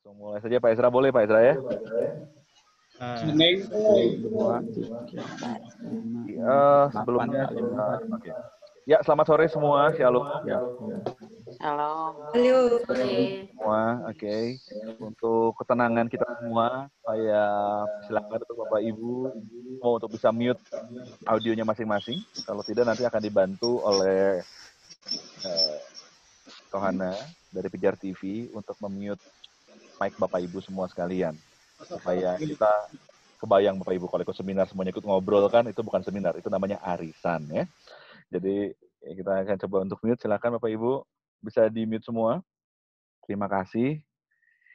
Langsung mulai saja Pak Ezra, boleh Pak Ezra ya? Sebelumnya, oke. Ya, selamat sore semua, Shalom. Shalom. Halo. Semua, oke. Untuk ketenangan kita semua, saya silakan untuk Bapak Ibu mau untuk bisa mute audionya masing-masing. Kalau tidak nanti akan dibantu oleh Kohana dari Pijar TV untuk memute mic Bapak Ibu semua sekalian. Supaya kita kebayang Bapak Ibu kalau ikut seminar semuanya ikut ngobrol kan, itu bukan seminar, itu namanya arisan ya. Jadi kita akan coba untuk mute, silakan Bapak Ibu bisa di mute semua. Terima kasih.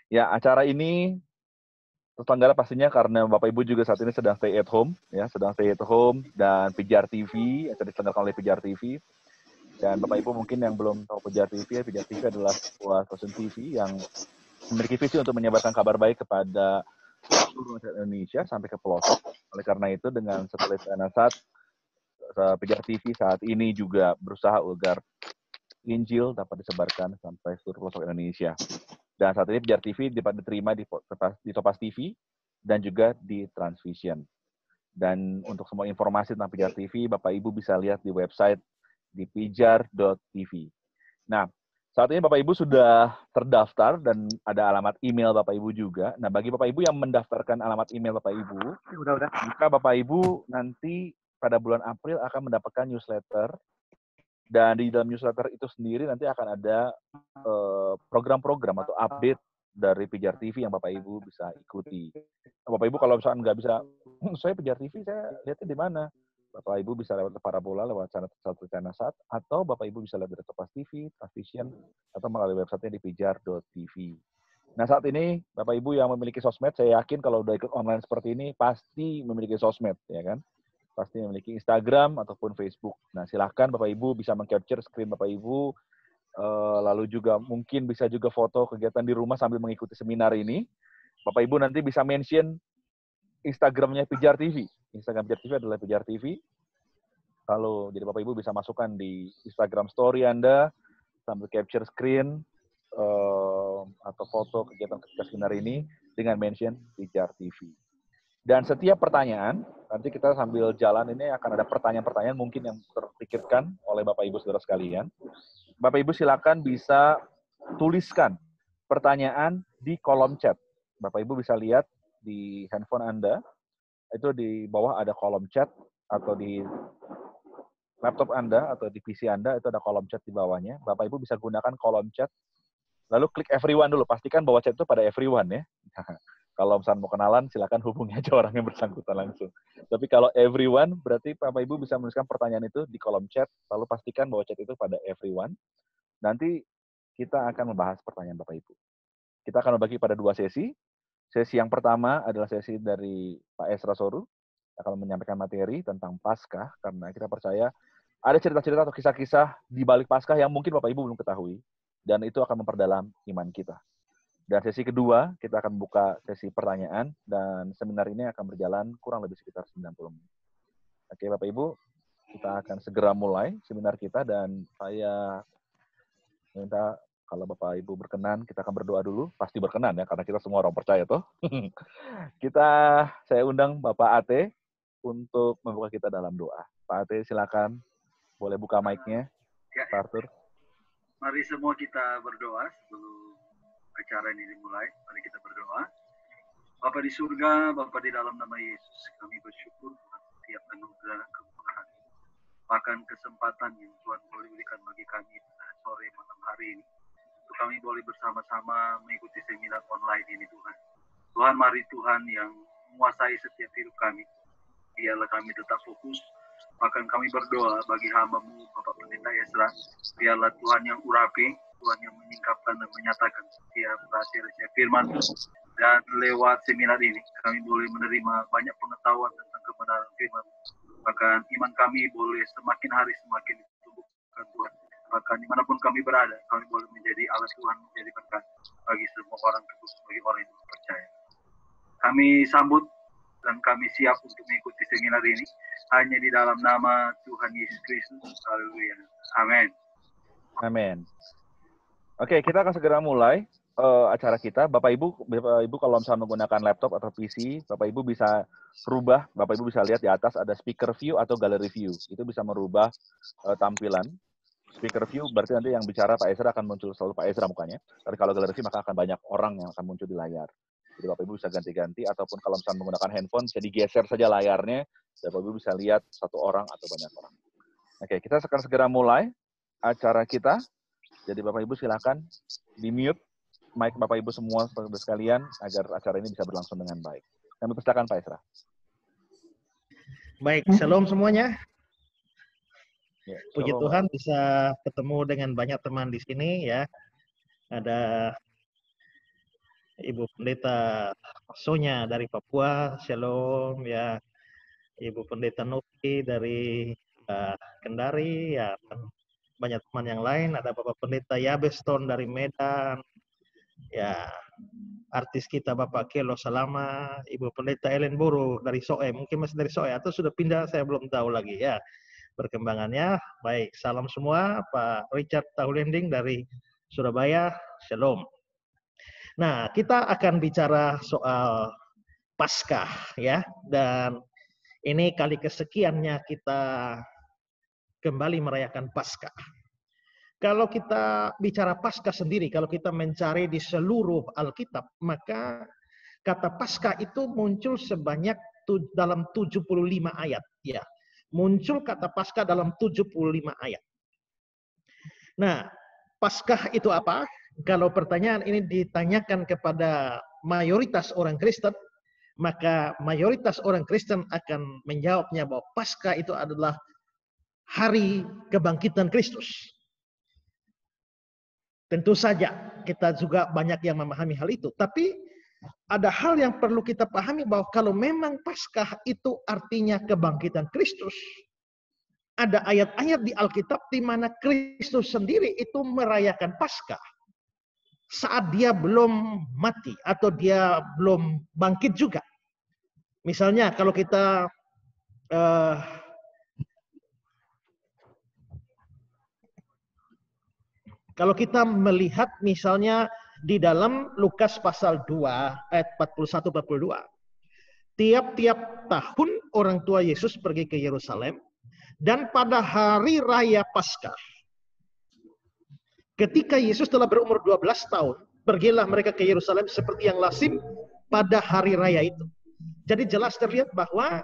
Ya, acara ini terselenggara pastinya karena Bapak Ibu juga saat ini sedang stay at home ya, sedang stay at home dan Pijar TV, acara diselenggarakan oleh Pijar TV. Dan Bapak Ibu mungkin yang belum tahu Pijar TV, Pijar TV adalah sebuah stasiun TV yang memiliki visi untuk menyebarkan kabar baik kepada seluruh masyarakat Indonesia sampai ke pelosok. Oleh karena itu dengan satelit Anasat, Pijar TV saat ini juga berusaha agar Injil dapat disebarkan sampai seluruh pelosok Indonesia. Dan saat ini Pijar TV dapat diterima di Topas TV dan juga di Transvision. Dan untuk semua informasi tentang Pijar TV, Bapak Ibu bisa lihat di website di pijar.tv. Nah, saat ini Bapak Ibu sudah terdaftar dan ada alamat email Bapak Ibu juga. Nah, bagi Bapak Ibu yang mendaftarkan alamat email Bapak Ibu, maka Bapak Ibu nanti pada bulan April akan mendapatkan newsletter. Dan di dalam newsletter itu sendiri nanti akan ada program-program atau update dari Pijar TV yang Bapak Ibu bisa ikuti. Nah, Bapak Ibu kalau misalnya nggak bisa, saya Pijar TV, saya lihatnya di mana? Bapak Ibu bisa lewat parabola, lewat channel Sat, atau Bapak Ibu bisa lihat dari Topas TV, Transvision, atau melalui websitenya di pijar.tv. Nah, saat ini Bapak Ibu yang memiliki sosmed, saya yakin kalau udah ikut online seperti ini, pasti memiliki sosmed, ya kan? Pasti memiliki Instagram ataupun Facebook. Nah, silahkan Bapak Ibu bisa meng-capture screen Bapak Ibu, lalu juga mungkin bisa juga foto kegiatan di rumah sambil mengikuti seminar ini. Bapak Ibu nanti bisa mention Instagramnya Pijar TV. Instagram Pijar TV adalah Pijar TV. Kalau jadi Bapak Ibu bisa masukkan di Instagram story Anda sambil capture screen atau foto kegiatan seminar ini dengan mention Pijar TV. Dan setiap pertanyaan, nanti kita sambil jalan ini akan ada pertanyaan-pertanyaan mungkin yang terpikirkan oleh Bapak Ibu saudara sekalian. Bapak Ibu silakan bisa tuliskan pertanyaan di kolom chat. Bapak Ibu bisa lihat di handphone Anda, itu di bawah ada kolom chat, atau di laptop Anda atau di PC Anda itu ada kolom chat di bawahnya. Bapak Ibu bisa gunakan kolom chat, lalu klik everyone dulu, pastikan bahwa chat itu pada everyone ya. Kalau misalnya mau kenalan, silakan hubungi aja orang yang bersangkutan langsung. Tapi kalau everyone, berarti Bapak Ibu bisa menuliskan pertanyaan itu di kolom chat, lalu pastikan bahwa chat itu pada everyone. Nanti kita akan membahas pertanyaan Bapak Ibu. Kita akan membagi pada 2 sesi. Sesi yang pertama adalah sesi dari Pak Ezra Soru, akan menyampaikan materi tentang Paskah, karena kita percaya ada cerita-cerita atau kisah-kisah di balik Paskah yang mungkin Bapak Ibu belum ketahui, dan itu akan memperdalam iman kita. Dan sesi kedua, kita akan buka sesi pertanyaan, dan seminar ini akan berjalan kurang lebih sekitar 90 menit. Oke, Bapak Ibu, kita akan segera mulai seminar kita, dan saya minta kalau Bapak Ibu berkenan, kita akan berdoa dulu. Pasti berkenan ya, karena kita semua orang percaya toh. Saya undang Bapak Ate untuk membuka kita dalam doa. Pak Ate, silakan. Boleh buka mic-nya, Pak Arthur. Mari semua kita berdoa sebelum acara ini dimulai. Mari kita berdoa. Bapa di surga, Bapa di dalam nama Yesus, kami bersyukur atas setiap anugerah kemurahan, bahkan kesempatan yang Tuhan boleh berikan bagi kami sore malam hari ini. Untuk kami boleh bersama-sama mengikuti seminar online ini Tuhan. Tuhan, mari Tuhan yang menguasai setiap hidup kami. Biarlah kami tetap fokus. Bahkan kami berdoa bagi hamba-Mu, Bapak Pendeta Ezra. Biarlah Tuhan yang urapi, Tuhan yang menyingkapkan dan menyatakan setiap rahasia-rahasia firman. Dan lewat seminar ini, kami boleh menerima banyak pengetahuan tentang kebenaran firman. Bahkan iman kami boleh semakin hari semakin ditumbuhkan Tuhan. Bahkan dimanapun kami berada, kami boleh menjadi alat Tuhan, menjadi berkat bagi semua orang, terus bagi orang yang percaya. Kami sambut dan kami siap untuk mengikuti seminar ini hanya di dalam nama Tuhan Yesus Kristus. Haleluya. Amin. Amin. Oke, kita akan segera mulai. acara kita, Bapak Ibu kalau misalnya menggunakan laptop atau PC, Bapak Ibu bisa rubah, Bapak Ibu bisa lihat di atas ada speaker view atau gallery view. Itu bisa merubah tampilan. Speaker view berarti nanti yang bicara Pak Ezra akan muncul selalu Pak Ezra mukanya. Tapi kalau gallery view maka akan banyak orang yang akan muncul di layar. Jadi Bapak Ibu bisa ganti-ganti, ataupun kalau misalnya menggunakan handphone bisa digeser saja layarnya, dan Bapak Ibu bisa lihat satu orang atau banyak orang. Oke, kita akan segera mulai acara kita. Jadi Bapak Ibu silakan di-mute mic Bapak Ibu semua sekalian agar acara ini bisa berlangsung dengan baik. Kami persilakan Pak Ezra. Baik, shalom semuanya. Ya, Puji shalom, Tuhan bisa ketemu dengan banyak teman di sini ya. Ada Ibu Pendeta Sonya dari Papua, shalom ya. Ibu Pendeta Nuki dari Kendari ya. Banyak teman yang lain, ada Bapak Pendeta Yabeston dari Medan. Ya, artis kita Bapak Kelo Salama, Ibu Pendeta Ellen Buru dari Soe, mungkin masih dari Soe atau sudah pindah, saya belum tahu lagi ya perkembangannya. Baik, salam semua, Pak Richard Tahulending dari Surabaya, shalom. Nah, kita akan bicara soal Paskah ya, dan ini kali kesekiannya kita kembali merayakan Paskah. Kalau kita bicara Paskah sendiri, kalau kita mencari di seluruh Alkitab, maka kata Paskah itu muncul sebanyak dalam 75 ayat. Ya, muncul kata Paskah dalam 75 ayat. Nah, Paskah itu apa? Kalau pertanyaan ini ditanyakan kepada mayoritas orang Kristen, maka mayoritas orang Kristen akan menjawabnya bahwa Paskah itu adalah hari kebangkitan Kristus. Tentu saja kita juga banyak yang memahami hal itu. Tapi ada hal yang perlu kita pahami bahwa kalau memang Paskah itu artinya kebangkitan Kristus, ada ayat-ayat di Alkitab di mana Kristus sendiri itu merayakan Paskah saat dia belum mati atau dia belum bangkit juga. Misalnya kalau kita melihat misalnya di dalam Lukas pasal 2 ayat 41-42. Tiap-tiap tahun orang tua Yesus pergi ke Yerusalem, dan pada hari raya Paskah, ketika Yesus telah berumur 12 tahun, pergilah mereka ke Yerusalem seperti yang lazim pada hari raya itu. Jadi jelas terlihat bahwa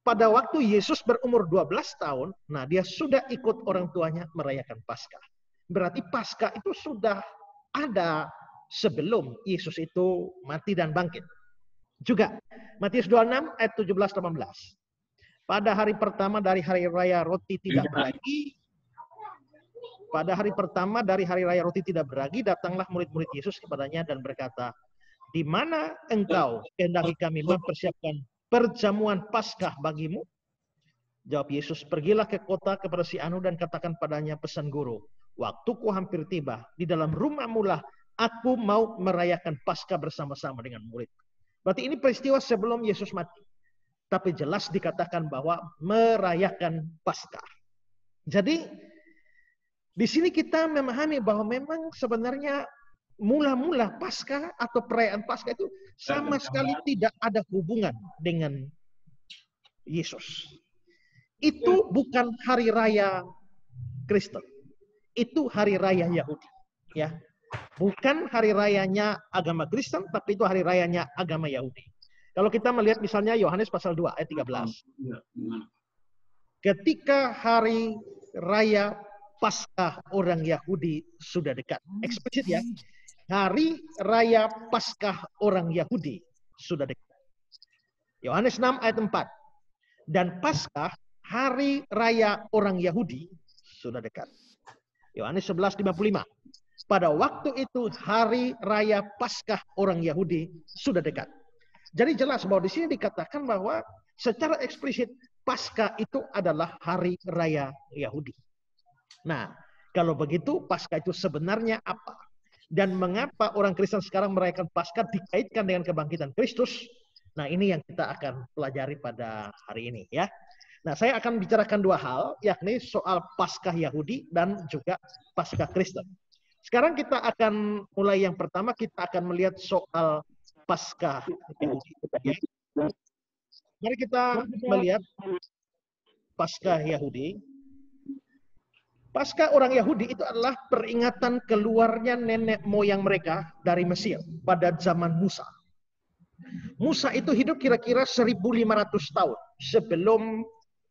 pada waktu Yesus berumur 12 tahun, nah dia sudah ikut orang tuanya merayakan Paskah. Berarti Paskah itu sudah ada sebelum Yesus itu mati dan bangkit. Juga Matius 26 ayat 17-18. Pada hari pertama dari hari raya roti tidak beragi, pada hari pertama dari hari raya roti tidak beragi, datanglah murid-murid Yesus kepadanya dan berkata, "Di mana engkau kehendaki kami mempersiapkan perjamuan Paskah bagimu?" Jawab Yesus, "Pergilah ke kota kepada si anu dan katakan padanya, pesan guru, waktuku hampir tiba, di dalam rumahmu lah aku mau merayakan Paskah bersama-sama dengan murid." Berarti ini peristiwa sebelum Yesus mati. Tapi jelas dikatakan bahwa merayakan Paskah. Jadi di sini kita memahami bahwa memang sebenarnya mula-mula Paskah atau perayaan Paskah itu sama sekali tidak ada hubungan dengan Yesus. Itu bukan hari raya Kristen. Itu hari raya Yahudi, ya. Bukan hari rayanya agama Kristen, tapi itu hari rayanya agama Yahudi. Kalau kita melihat misalnya Yohanes pasal 2 ayat 13. Ketika hari raya Paskah orang Yahudi sudah dekat. Eksplisit ya. Hari raya Paskah orang Yahudi sudah dekat. Yohanes 6 ayat 4. Dan Paskah hari raya orang Yahudi sudah dekat. Yohanes 11:55. Pada waktu itu hari raya Paskah orang Yahudi sudah dekat. Jadi jelas bahwa di sini dikatakan bahwa secara eksplisit Paskah itu adalah hari raya Yahudi. Nah, kalau begitu Paskah itu sebenarnya apa? Dan mengapa orang Kristen sekarang merayakan Paskah dikaitkan dengan kebangkitan Kristus? Nah, ini yang kita akan pelajari pada hari ini ya. Nah, saya akan bicarakan dua hal, yakni soal Paskah Yahudi dan juga Paskah Kristen. Sekarang kita akan mulai yang pertama, kita akan melihat soal Paskah Yahudi. Mari kita melihat Paskah Yahudi. Paskah orang Yahudi itu adalah peringatan keluarnya nenek moyang mereka dari Mesir pada zaman Musa. Musa itu hidup kira-kira 1500 tahun sebelum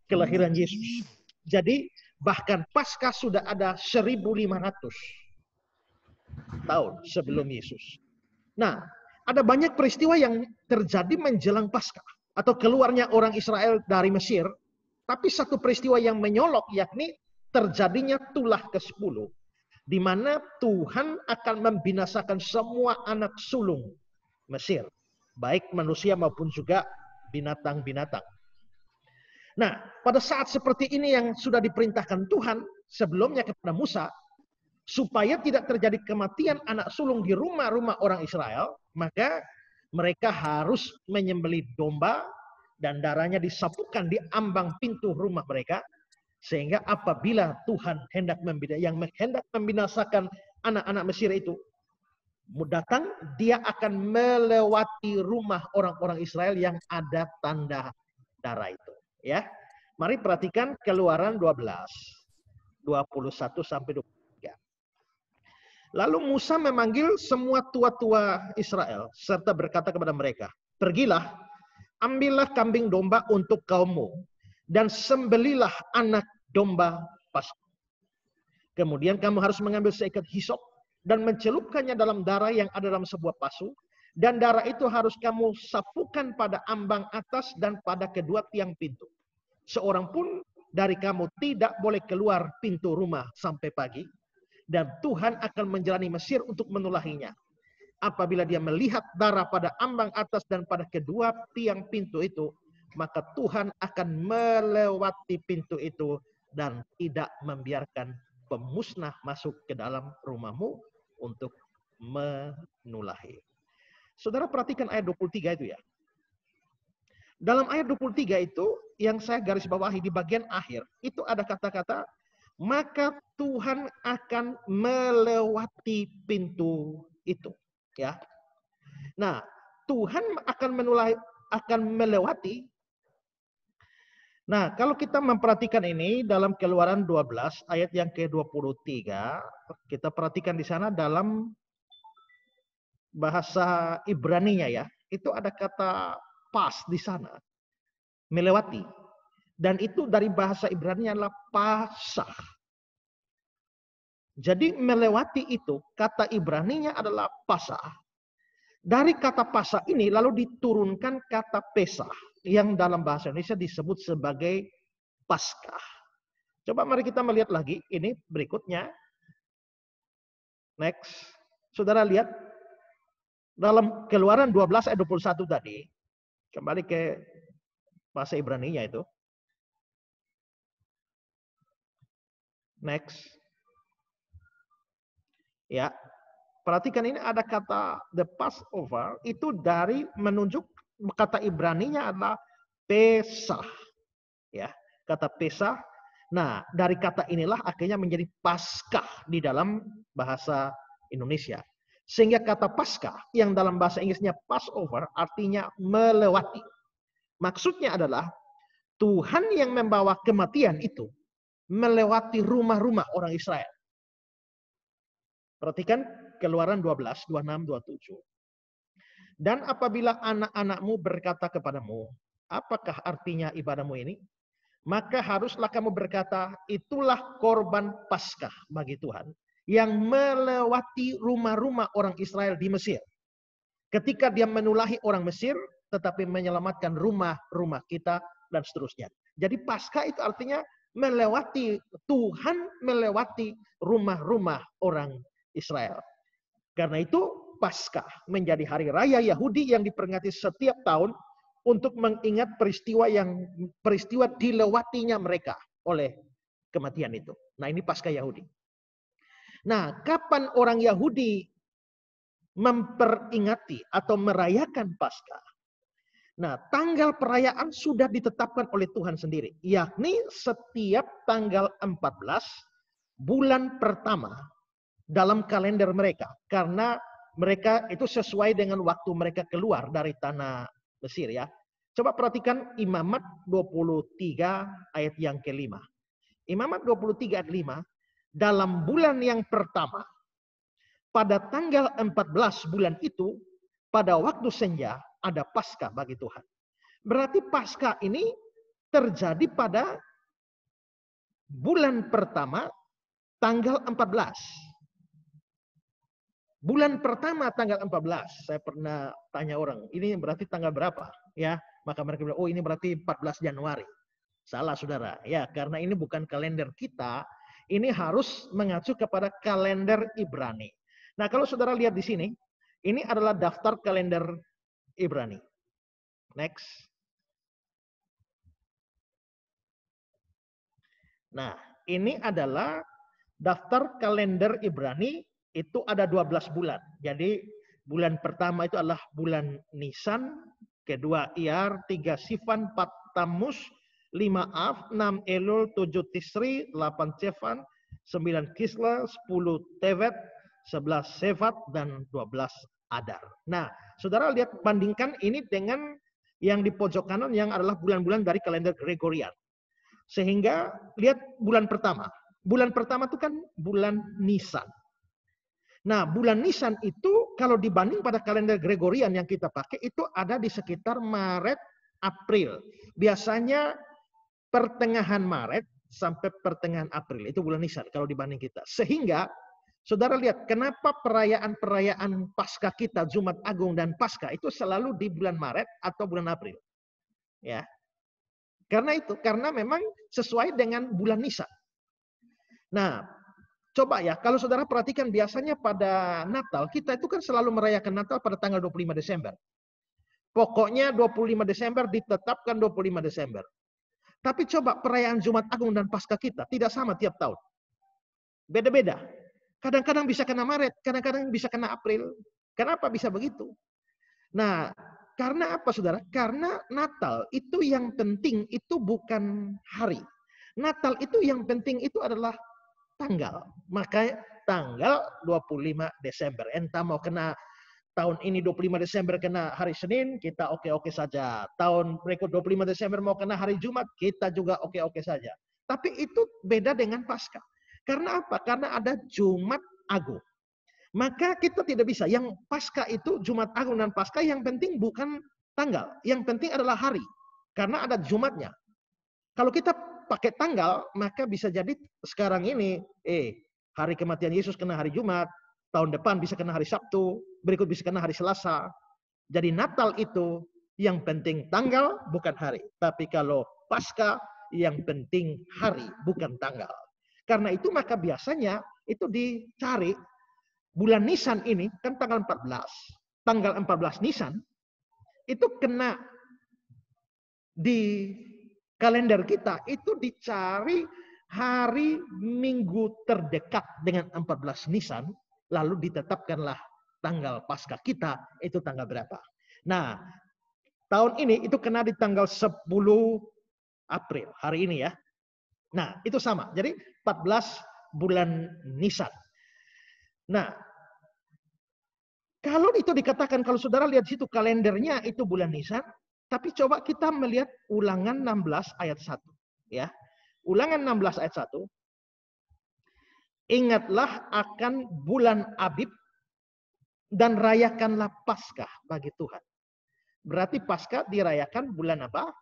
kelahiran Yesus. Jadi bahkan Paskah sudah ada 1500 tahun sebelum Yesus. Nah, ada banyak peristiwa yang terjadi menjelang Paskah atau keluarnya orang Israel dari Mesir. Tapi satu peristiwa yang menyolok yakni terjadinya tulah ke-10, di mana Tuhan akan membinasakan semua anak sulung Mesir, baik manusia maupun juga binatang-binatang. Nah, pada saat seperti ini yang sudah diperintahkan Tuhan sebelumnya kepada Musa, supaya tidak terjadi kematian anak sulung di rumah-rumah orang Israel, maka mereka harus menyembelih domba dan darahnya disapukan di ambang pintu rumah mereka, sehingga apabila Tuhan hendak membinasakan anak-anak Mesir itu datang, dia akan melewati rumah orang-orang Israel yang ada tanda darah itu. Ya, mari perhatikan Keluaran 12, 21 sampai 23. Lalu Musa memanggil semua tua-tua Israel serta berkata kepada mereka, "Pergilah, ambillah kambing domba untuk kaummu dan sembelilah anak domba Paskah. Kemudian kamu harus mengambil seikat hisop dan mencelupkannya dalam darah yang ada dalam sebuah pasu, dan darah itu harus kamu sapukan pada ambang atas dan pada kedua tiang pintu. Seorang pun dari kamu tidak boleh keluar pintu rumah sampai pagi, dan Tuhan akan menjalani Mesir untuk menulahinya. Apabila dia melihat darah pada ambang atas dan pada kedua tiang pintu itu, maka Tuhan akan melewati pintu itu dan tidak membiarkan pemusnah masuk ke dalam rumahmu untuk menulahi." Saudara perhatikan ayat 23 itu ya. Dalam ayat 23 itu yang saya garis bawahi di bagian akhir, itu ada kata-kata, maka Tuhan akan melewati pintu itu. Ya. Nah, Tuhan akan melewati. Nah, kalau kita memperhatikan ini dalam Keluaran 12 ayat yang ke-23, kita perhatikan di sana dalam bahasa Ibraninya ya, itu ada kata pas di sana, melewati. Dan itu dari bahasa Ibrani adalah pasah. Jadi melewati itu, kata Ibraninya adalah pasah. Dari kata pasah ini lalu diturunkan kata pesah, yang dalam bahasa Indonesia disebut sebagai Paskah. Coba mari kita melihat lagi ini berikutnya. Next. Saudara lihat dalam Keluaran 12 ayat 21 tadi. Kembali ke bahasa Ibraninya itu. Next. Ya. Perhatikan ini ada kata the Passover, itu dari menunjuk kata Ibraninya adalah Pesah. Ya, kata Pesah. Nah, dari kata inilah akhirnya menjadi Paskah di dalam bahasa Indonesia. Sehingga kata Paskah yang dalam bahasa Inggrisnya Passover artinya melewati. Maksudnya adalah Tuhan yang membawa kematian itu melewati rumah-rumah orang Israel. Perhatikan Keluaran 12, 26, 27. Dan apabila anak-anakmu berkata kepadamu, apakah artinya ibadahmu ini? Maka haruslah kamu berkata, itulah korban Paskah bagi Tuhan yang melewati rumah-rumah orang Israel di Mesir. Ketika dia menulahi orang Mesir, tetapi menyelamatkan rumah-rumah kita dan seterusnya. Jadi Paskah itu artinya melewati, Tuhan melewati rumah-rumah orang Israel. Karena itu Paskah menjadi hari raya Yahudi yang diperingati setiap tahun untuk mengingat peristiwa dilewatinya mereka oleh kematian itu. Nah, ini Paskah Yahudi. Nah, kapan orang Yahudi memperingati atau merayakan Paskah? Nah, tanggal perayaan sudah ditetapkan oleh Tuhan sendiri, yakni setiap tanggal 14 bulan pertama dalam kalender mereka. Karena mereka itu sesuai dengan waktu mereka keluar dari tanah Mesir ya. Coba perhatikan Imamat 23 ayat yang kelima. Imamat 23 ayat 5. Dalam bulan yang pertama, pada tanggal 14 bulan itu, pada waktu senja, ada Paskah bagi Tuhan. Berarti Paskah ini terjadi pada bulan pertama, tanggal 14. Bulan pertama tanggal 14, saya pernah tanya orang, ini berarti tanggal berapa? Ya, maka mereka bilang, oh ini berarti 14 Januari. Salah saudara, ya karena ini bukan kalender kita, ini harus mengacu kepada kalender Ibrani. Nah kalau saudara lihat di sini, ini adalah daftar kalender Ibrani. Next. Nah ini adalah daftar kalender Ibrani. Itu ada 12 bulan. Jadi bulan pertama itu adalah bulan Nisan, kedua Iyar, 3 Sivan, 4 Tammuz, 5 Av, 6 Elul, 7 Tisri, 8 Cevan, 9 Kisla, 10 Tevet, 11 Sefat, dan 12 Adar. Nah, saudara lihat, bandingkan ini dengan yang di pojok kanan yang adalah bulan-bulan dari kalender Gregorian. Sehingga lihat bulan pertama. Bulan pertama itu kan bulan Nisan. Nah, bulan Nisan itu kalau dibanding pada kalender Gregorian yang kita pakai itu ada di sekitar Maret, April. Biasanya pertengahan Maret sampai pertengahan April. Itu bulan Nisan kalau dibanding kita. Sehingga, saudara lihat kenapa perayaan-perayaan Paskah kita, Jumat Agung dan Paskah itu selalu di bulan Maret atau bulan April. Ya. Karena memang sesuai dengan bulan Nisan. Nah, coba ya, kalau saudara perhatikan biasanya pada Natal, kita itu kan selalu merayakan Natal pada tanggal 25 Desember. Pokoknya 25 Desember ditetapkan 25 Desember. Tapi coba perayaan Jumat Agung dan Paskah kita tidak sama tiap tahun. Beda-beda. Kadang-kadang bisa kena Maret, kadang-kadang bisa kena April. Kenapa bisa begitu? Nah, karena apa saudara? Karena Natal itu yang penting itu bukan hari. Natal itu yang penting itu adalah tanggal. Maka tanggal 25 Desember. Entah mau kena tahun ini 25 Desember kena hari Senin, kita oke-oke saja. Tahun berikut 25 Desember mau kena hari Jumat, kita juga oke-oke saja. Tapi itu beda dengan Paskah. Karena apa? Karena ada Jumat Agung. Maka kita tidak bisa. Yang Paskah itu, Jumat Agung dan Paskah yang penting bukan tanggal. Yang penting adalah hari. Karena ada Jumatnya. Kalau kita pakai tanggal, maka bisa jadi sekarang ini, hari kematian Yesus kena hari Jumat, tahun depan bisa kena hari Sabtu, berikut bisa kena hari Selasa. Jadi Natal itu yang penting tanggal, bukan hari. Tapi kalau Paskah, yang penting hari, bukan tanggal. Karena itu maka biasanya itu dicari, bulan Nisan ini, kan tanggal 14. Tanggal 14 Nisan, itu kena di kalender kita itu dicari hari Minggu terdekat dengan 14 Nisan, lalu ditetapkanlah tanggal Paskah kita itu tanggal berapa. Nah, tahun ini itu kena di tanggal 10 April, hari ini ya. Nah, itu sama. Jadi 14 bulan Nisan. Nah, kalau itu dikatakan, kalau saudara lihat situ kalendernya itu bulan Nisan, tapi coba kita melihat Ulangan 16 ayat 1. Ya. Ulangan 16 ayat 1. Ingatlah akan bulan Abib dan rayakanlah Paskah bagi Tuhan. Berarti Paskah dirayakan bulan apa?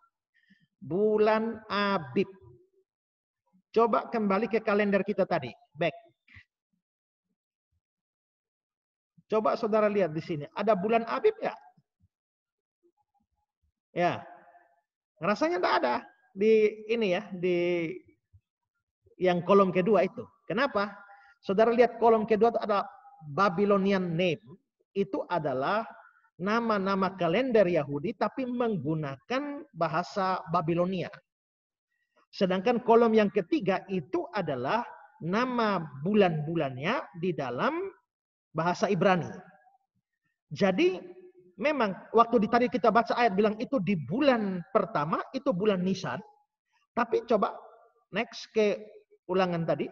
Bulan Abib. Coba kembali ke kalender kita tadi. Back. Coba saudara lihat di sini. Ada bulan Abib nggak? Ya, rasanya tidak ada di ini ya, di yang kolom kedua itu. Kenapa? Saudara lihat kolom kedua itu ada Babylonian name. Itu adalah nama-nama kalender Yahudi tapi menggunakan bahasa Babilonia. Sedangkan kolom yang ketiga itu adalah nama bulan-bulannya di dalam bahasa Ibrani. Jadi memang waktu tadi kita baca ayat bilang itu di bulan pertama, itu bulan Nisan. Tapi coba next ke Ulangan tadi.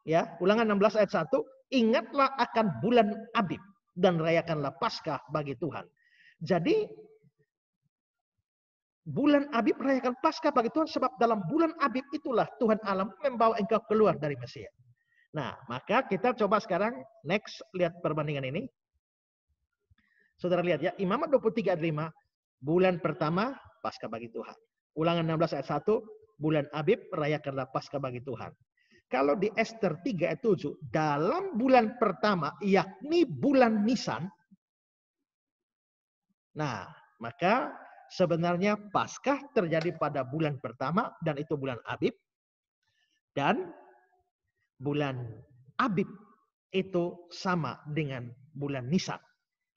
Ya, Ulangan 16 ayat 1, ingatlah akan bulan Abib dan rayakanlah Paskah bagi Tuhan. Jadi bulan Abib rayakan Paskah bagi Tuhan, sebab dalam bulan Abib itulah Tuhan Allah membawa engkau keluar dari Mesir. Nah, maka kita coba sekarang next lihat perbandingan ini. Saudara lihat ya, Imamat 23 ayat 5, bulan pertama Paskah bagi Tuhan. Ulangan 16 ayat 1, bulan Abib rayakanlah Paskah bagi Tuhan. Kalau di Ester 3 ayat 7, dalam bulan pertama yakni bulan Nisan. Nah, maka sebenarnya Paskah terjadi pada bulan pertama dan itu bulan Abib. Dan bulan Abib itu sama dengan bulan Nisan.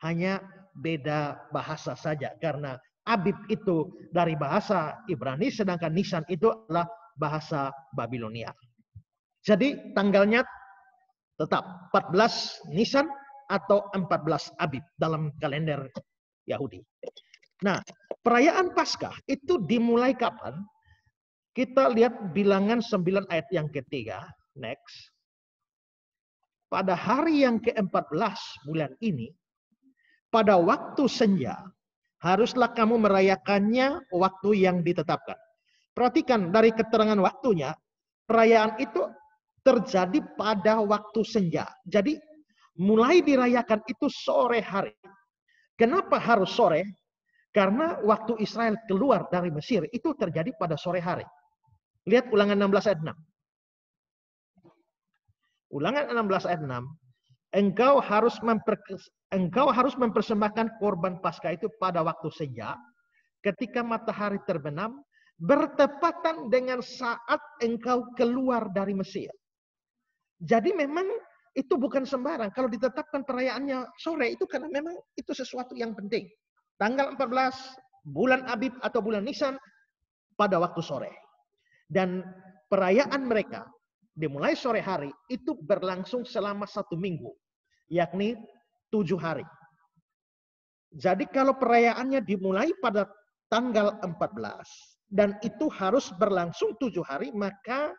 Hanya beda bahasa saja, karena Abib itu dari bahasa Ibrani sedangkan Nisan itu adalah bahasa Babilonia. Jadi tanggalnya tetap 14 Nisan atau 14 Abib dalam kalender Yahudi. Nah, perayaan Paskah itu dimulai kapan? Kita lihat Bilangan 9 ayat yang ketiga. Next. Pada hari yang ke-14 bulan ini, pada waktu senja, haruslah kamu merayakannya waktu yang ditetapkan. Perhatikan dari keterangan waktunya, perayaan itu terjadi pada waktu senja. Jadi mulai dirayakan itu sore hari. Kenapa harus sore? Karena waktu Israel keluar dari Mesir itu terjadi pada sore hari. Lihat Ulangan 16 ayat 6. Ulangan 16 ayat 6. Engkau harus mempersembahkan korban Paskah itu pada waktu senja, ketika matahari terbenam, bertepatan dengan saat engkau keluar dari Mesir. Jadi memang itu bukan sembarang. Kalau ditetapkan perayaannya sore itu karena memang itu sesuatu yang penting. Tanggal 14 bulan Abib atau bulan Nisan pada waktu sore. Dan perayaan mereka dimulai sore hari itu berlangsung selama 1 minggu. Yakni 7 hari. Jadi kalau perayaannya dimulai pada tanggal 14 dan itu harus berlangsung 7 hari, maka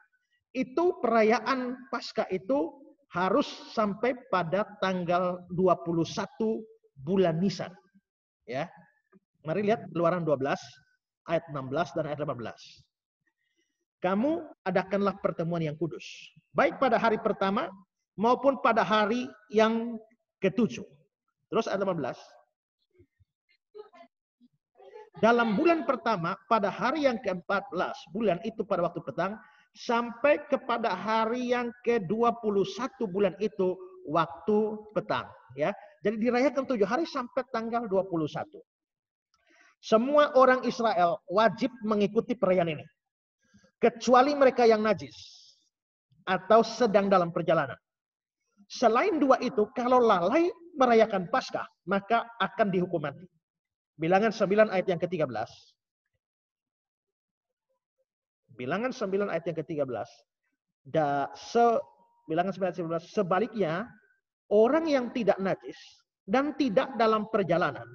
itu perayaan Paskah itu harus sampai pada tanggal 21 bulan Nisan. Ya. Mari lihat Keluaran 12 ayat 16 dan ayat 18. Kamu adakanlah pertemuan yang kudus, baik pada hari pertama maupun pada hari yang ke-7. Terus ayat 18. Dalam bulan pertama pada hari yang ke-14 bulan itu pada waktu petang, sampai kepada hari yang ke-21 bulan itu waktu petang. Ya, jadi dirayakan 7 hari sampai tanggal 21. Semua orang Israel wajib mengikuti perayaan ini, kecuali mereka yang najis atau sedang dalam perjalanan. Selain dua itu, kalau lalai merayakan Paskah, maka akan dihukum mati. Bilangan 9 ayat yang ke-13. Bilangan 9 ayat yang ke-13. Bilangan 9 ayat 13. Sebaliknya, orang yang tidak najis dan tidak dalam perjalanan,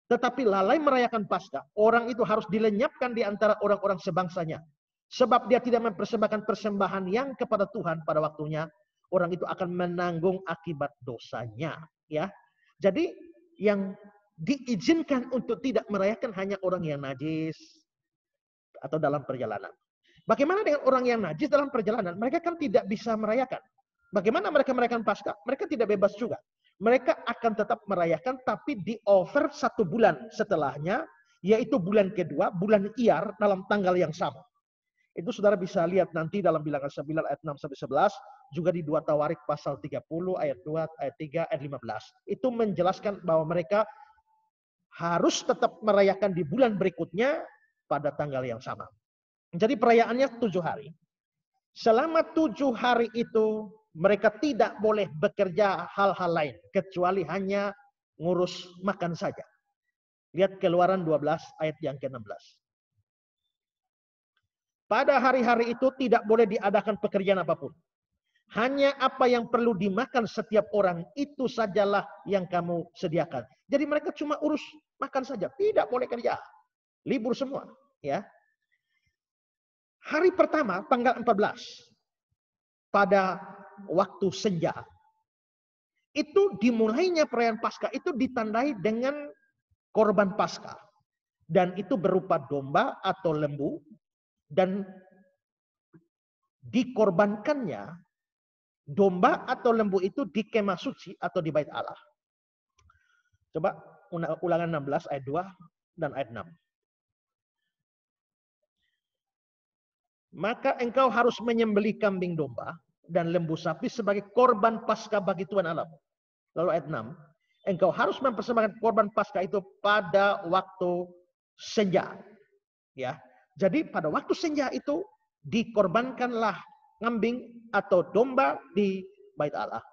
tetapi lalai merayakan Paskah, orang itu harus dilenyapkan di antara orang-orang sebangsanya. Sebab dia tidak mempersembahkan persembahan yang kepada Tuhan pada waktunya, orang itu akan menanggung akibat dosanya. Ya, jadi yang diizinkan untuk tidak merayakan hanya orang yang najis atau dalam perjalanan. Bagaimana dengan orang yang najis dalam perjalanan? Mereka kan tidak bisa merayakan. Bagaimana mereka merayakan Paskah? Mereka tidak bebas juga. Mereka akan tetap merayakan, tapi di over 1 bulan setelahnya, yaitu bulan kedua, bulan Iyar, dalam tanggal yang sama. Itu saudara bisa lihat nanti dalam Bilangan 9 ayat 6-11, juga di 2 Tawarik pasal 30 ayat 2, ayat 3, ayat 15. Itu menjelaskan bahwa mereka harus tetap merayakan di bulan berikutnya pada tanggal yang sama. Jadi perayaannya 7 hari. Selama 7 hari itu mereka tidak boleh bekerja hal-hal lain kecuali hanya ngurus makan saja. Lihat Keluaran 12 ayat yang ke-16. Pada hari-hari itu tidak boleh diadakan pekerjaan apapun. Hanya apa yang perlu dimakan setiap orang, itu sajalah yang kamu sediakan. Jadi mereka cuma urus makan saja, tidak boleh kerja. Libur semua, ya. Hari pertama tanggal 14 pada waktu senja. Itu dimulainya perayaan Paskah itu ditandai dengan korban Paskah. Dan itu berupa domba atau lembu. Dan dikorbankannya domba atau lembu itu di kemah suci atau di bait Allah. Coba Ulangan 16 ayat 2 dan ayat 6. Maka engkau harus menyembelih kambing domba dan lembu sapi sebagai korban Paskah bagi Tuhan Allahmu. Lalu ayat 6. Engkau harus mempersembahkan korban Paskah itu pada waktu senja. Ya. Jadi pada waktu senja itu dikorbankanlah kambing atau domba di bait Allah.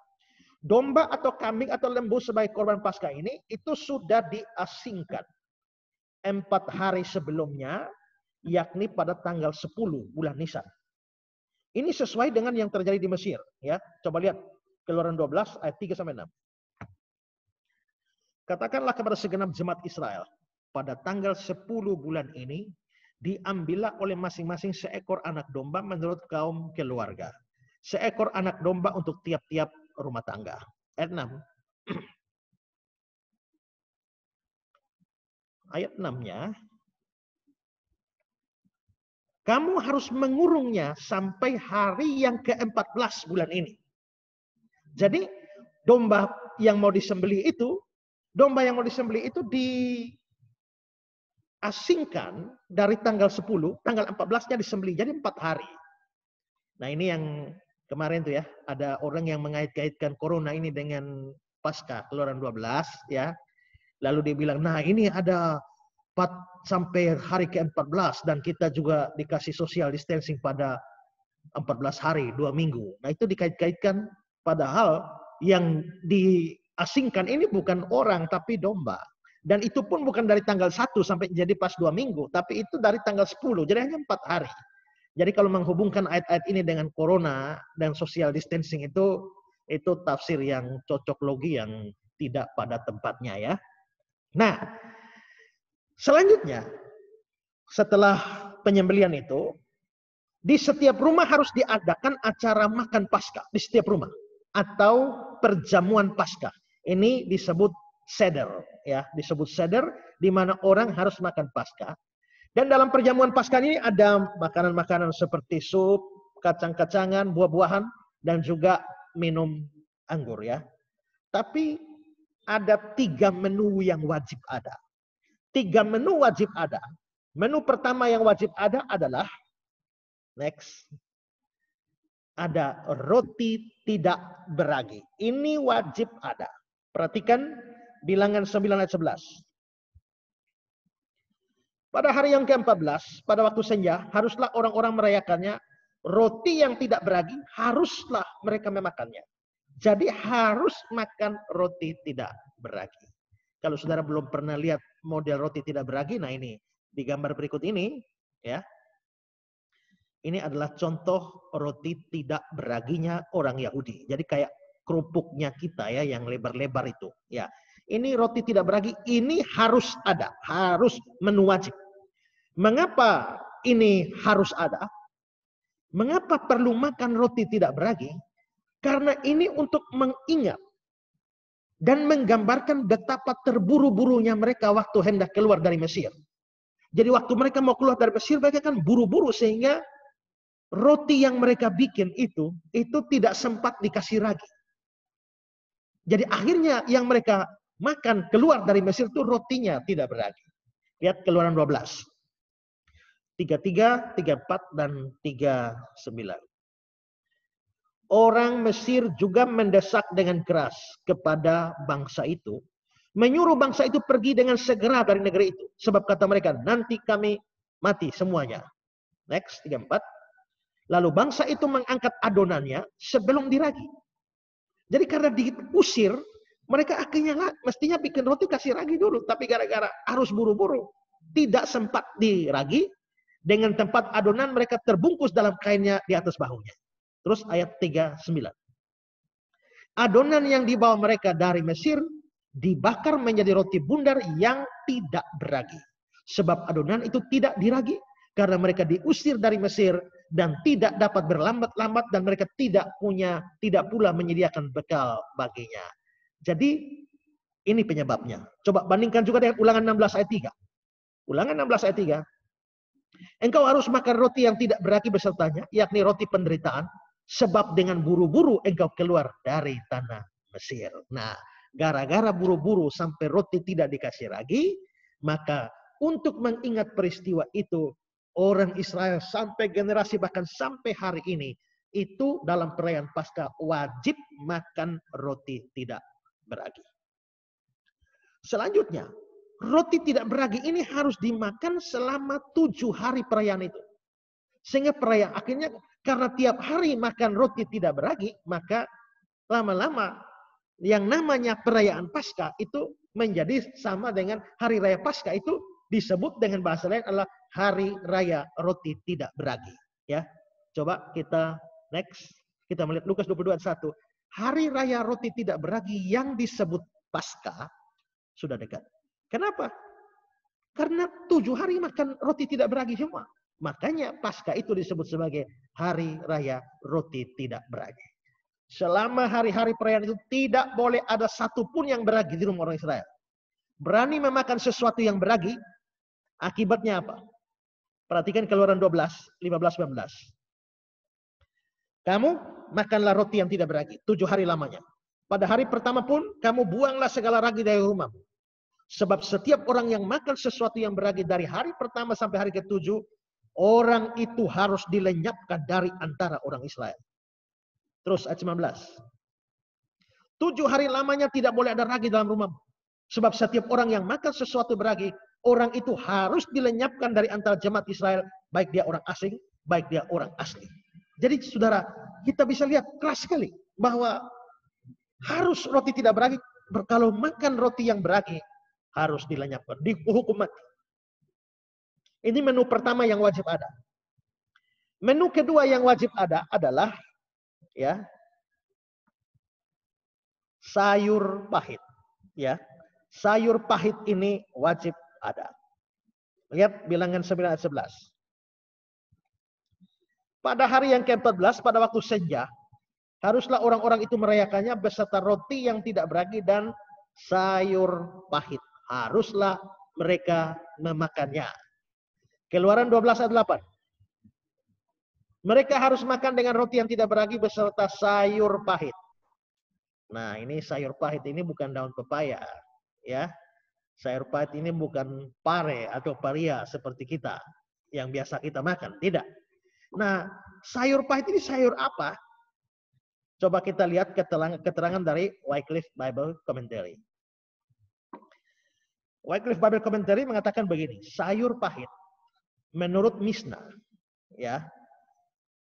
Domba atau kambing atau lembu sebagai korban Paskah ini itu sudah diasingkan 4 hari sebelumnya, yakni pada tanggal 10 bulan Nisan. Ini sesuai dengan yang terjadi di Mesir. Ya, coba lihat Keluaran 12 ayat 3 sampai 6. Katakanlah kepada segenap jemaat Israel, pada tanggal 10 bulan ini diambillah oleh masing-masing seekor anak domba menurut kaum keluarga. Seekor anak domba untuk tiap-tiap rumah tangga. Ayat 6. Ayat 6-nya. Kamu harus mengurungnya sampai hari yang ke-14 bulan ini. Jadi domba yang mau disembelih itu diasingkan dari tanggal 10, tanggal 14-nya disembelih. Jadi 4 hari. Nah, ini yang kemarin tuh ya, ada orang yang mengait-kaitkan corona ini dengan Paskah, Keluaran 12 ya. Lalu dia bilang, nah ini ada 4 sampai hari ke-14 dan kita juga dikasih social distancing pada 14 hari, 2 minggu. Nah, itu dikait-kaitkan padahal yang diasingkan ini bukan orang tapi domba. Dan itu pun bukan dari tanggal 1 sampai jadi pas 2 minggu, tapi itu dari tanggal 10. Jadi hanya 4 hari. Jadi kalau menghubungkan ayat-ayat ini dengan corona dan social distancing itu tafsir yang cocok logi yang tidak pada tempatnya ya. Nah, selanjutnya setelah penyembelihan itu, di setiap rumah harus diadakan acara makan Paskah di setiap rumah atau perjamuan Paskah. Ini disebut seder ya, disebut seder di mana orang harus makan Paskah. Dan dalam perjamuan Paskah ini ada makanan-makanan seperti sup, kacang-kacangan, buah-buahan, dan juga minum anggur ya. Tapi ada 3 menu yang wajib ada. 3 menu wajib ada. Menu pertama yang wajib ada adalah, next, ada roti tidak beragi. Ini wajib ada. Perhatikan Bilangan 9 ayat 11. Pada hari yang ke-14, pada waktu senja, haruslah orang-orang merayakannya. Roti yang tidak beragi, haruslah mereka memakannya. Jadi harus makan roti tidak beragi. Kalau saudara belum pernah lihat model roti tidak beragi, nah ini di gambar berikut ini, ya. Ini adalah contoh roti tidak beraginya orang Yahudi. Jadi kayak kerupuknya kita ya, yang lebar-lebar itu. Ya, ini roti tidak beragi, ini harus ada, harus menu wajib. Mengapa ini harus ada? Mengapa perlu makan roti tidak beragi? Karena ini untuk mengingat dan menggambarkan betapa terburu-burunya mereka waktu hendak keluar dari Mesir. Jadi waktu mereka mau keluar dari Mesir, mereka kan buru-buru sehingga roti yang mereka bikin itu tidak sempat dikasih ragi. Jadi akhirnya yang mereka makan keluar dari Mesir itu rotinya tidak beragi. Lihat Keluaran 12. 33, 34, dan 39. Orang Mesir juga mendesak dengan keras kepada bangsa itu, menyuruh bangsa itu pergi dengan segera dari negeri itu. Sebab kata mereka, nanti kami mati semuanya. Next, 34. Lalu bangsa itu mengangkat adonannya sebelum diragi. Jadi karena diusir, mereka akhirnya mestinya bikin roti kasih ragi dulu. Tapi gara-gara harus buru-buru, tidak sempat diragi. Dengan tempat adonan mereka terbungkus dalam kainnya di atas bahunya. Terus ayat 39. Adonan yang dibawa mereka dari Mesir dibakar menjadi roti bundar yang tidak beragi. Sebab adonan itu tidak diragi karena mereka diusir dari Mesir dan tidak dapat berlambat-lambat, dan mereka tidak pula menyediakan bekal baginya. Jadi ini penyebabnya. Coba bandingkan juga dengan Ulangan 16 ayat 3. Ulangan 16 ayat 3. Engkau harus makan roti yang tidak beragi besertanya, yakni roti penderitaan, sebab dengan buru-buru engkau keluar dari tanah Mesir. Nah, gara-gara buru-buru sampai roti tidak dikasih ragi, maka untuk mengingat peristiwa itu, orang Israel sampai generasi bahkan sampai hari ini, itu dalam perayaan Paskah wajib makan roti tidak beragi. Selanjutnya, roti tidak beragi ini harus dimakan selama 7 hari perayaan itu. Sehingga perayaan akhirnya karena tiap hari makan roti tidak beragi, maka lama-lama yang namanya perayaan Paskah itu menjadi sama dengan hari raya Paskah, itu disebut dengan bahasa lain adalah hari raya roti tidak beragi. Ya, coba kita next, kita melihat Lukas 22 ayat 1. Hari raya roti tidak beragi yang disebut Paskah sudah dekat. Kenapa? Karena 7 hari makan roti tidak beragi semua. Makanya Paskah itu disebut sebagai hari raya roti tidak beragi. Selama hari-hari perayaan itu tidak boleh ada satupun yang beragi di rumah orang Israel. Berani memakan sesuatu yang beragi, akibatnya apa? Perhatikan Keluaran 12, 15-19. Kamu makanlah roti yang tidak beragi 7 hari lamanya. Pada hari pertama pun kamu buanglah segala ragi dari rumahmu. Sebab setiap orang yang makan sesuatu yang beragi dari hari pertama sampai hari ke-7, orang itu harus dilenyapkan dari antara orang Israel. Terus ayat 19. 7 hari lamanya tidak boleh ada ragi dalam rumahmu. Sebab setiap orang yang makan sesuatu beragi, orang itu harus dilenyapkan dari antara jemaat Israel, baik dia orang asing, baik dia orang asli. Jadi saudara, kita bisa lihat keras sekali bahwa harus roti tidak beragi. Kalau makan roti yang beragi, harus dilenyapkan, dihukum mati. Ini menu pertama yang wajib ada. Menu kedua yang wajib ada adalah ya sayur pahit. Ya, sayur pahit ini wajib ada. Lihat Bilangan 9 ayat 11. Pada hari yang ke-14, pada waktu senja, haruslah orang-orang itu merayakannya beserta roti yang tidak beragi dan sayur pahit. Haruslah mereka memakannya. Keluaran 12 ayat 8. Mereka harus makan dengan roti yang tidak beragi beserta sayur pahit. Nah, ini sayur pahit ini bukan daun pepaya, ya. Sayur pahit ini bukan pare atau paria seperti kita yang biasa kita makan, tidak. Nah, sayur pahit ini sayur apa? Coba kita lihat keterangan dari Wycliffe Bible Commentary. Wycliffe Bible Commentary mengatakan begini, sayur pahit menurut Mishnah ya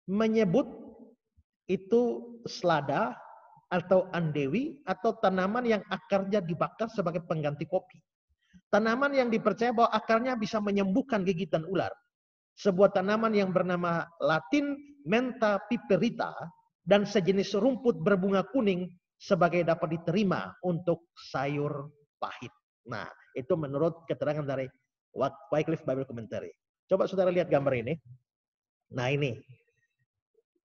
menyebut itu selada atau andewi atau tanaman yang akarnya dibakar sebagai pengganti kopi. Tanaman yang dipercaya bahwa akarnya bisa menyembuhkan gigitan ular. Sebuah tanaman yang bernama Latin Mentha piperita dan sejenis rumput berbunga kuning sebagai dapat diterima untuk sayur pahit. Nah, itu menurut keterangan dari Wycliffe Bible Commentary. Coba saudara lihat gambar ini. Nah, ini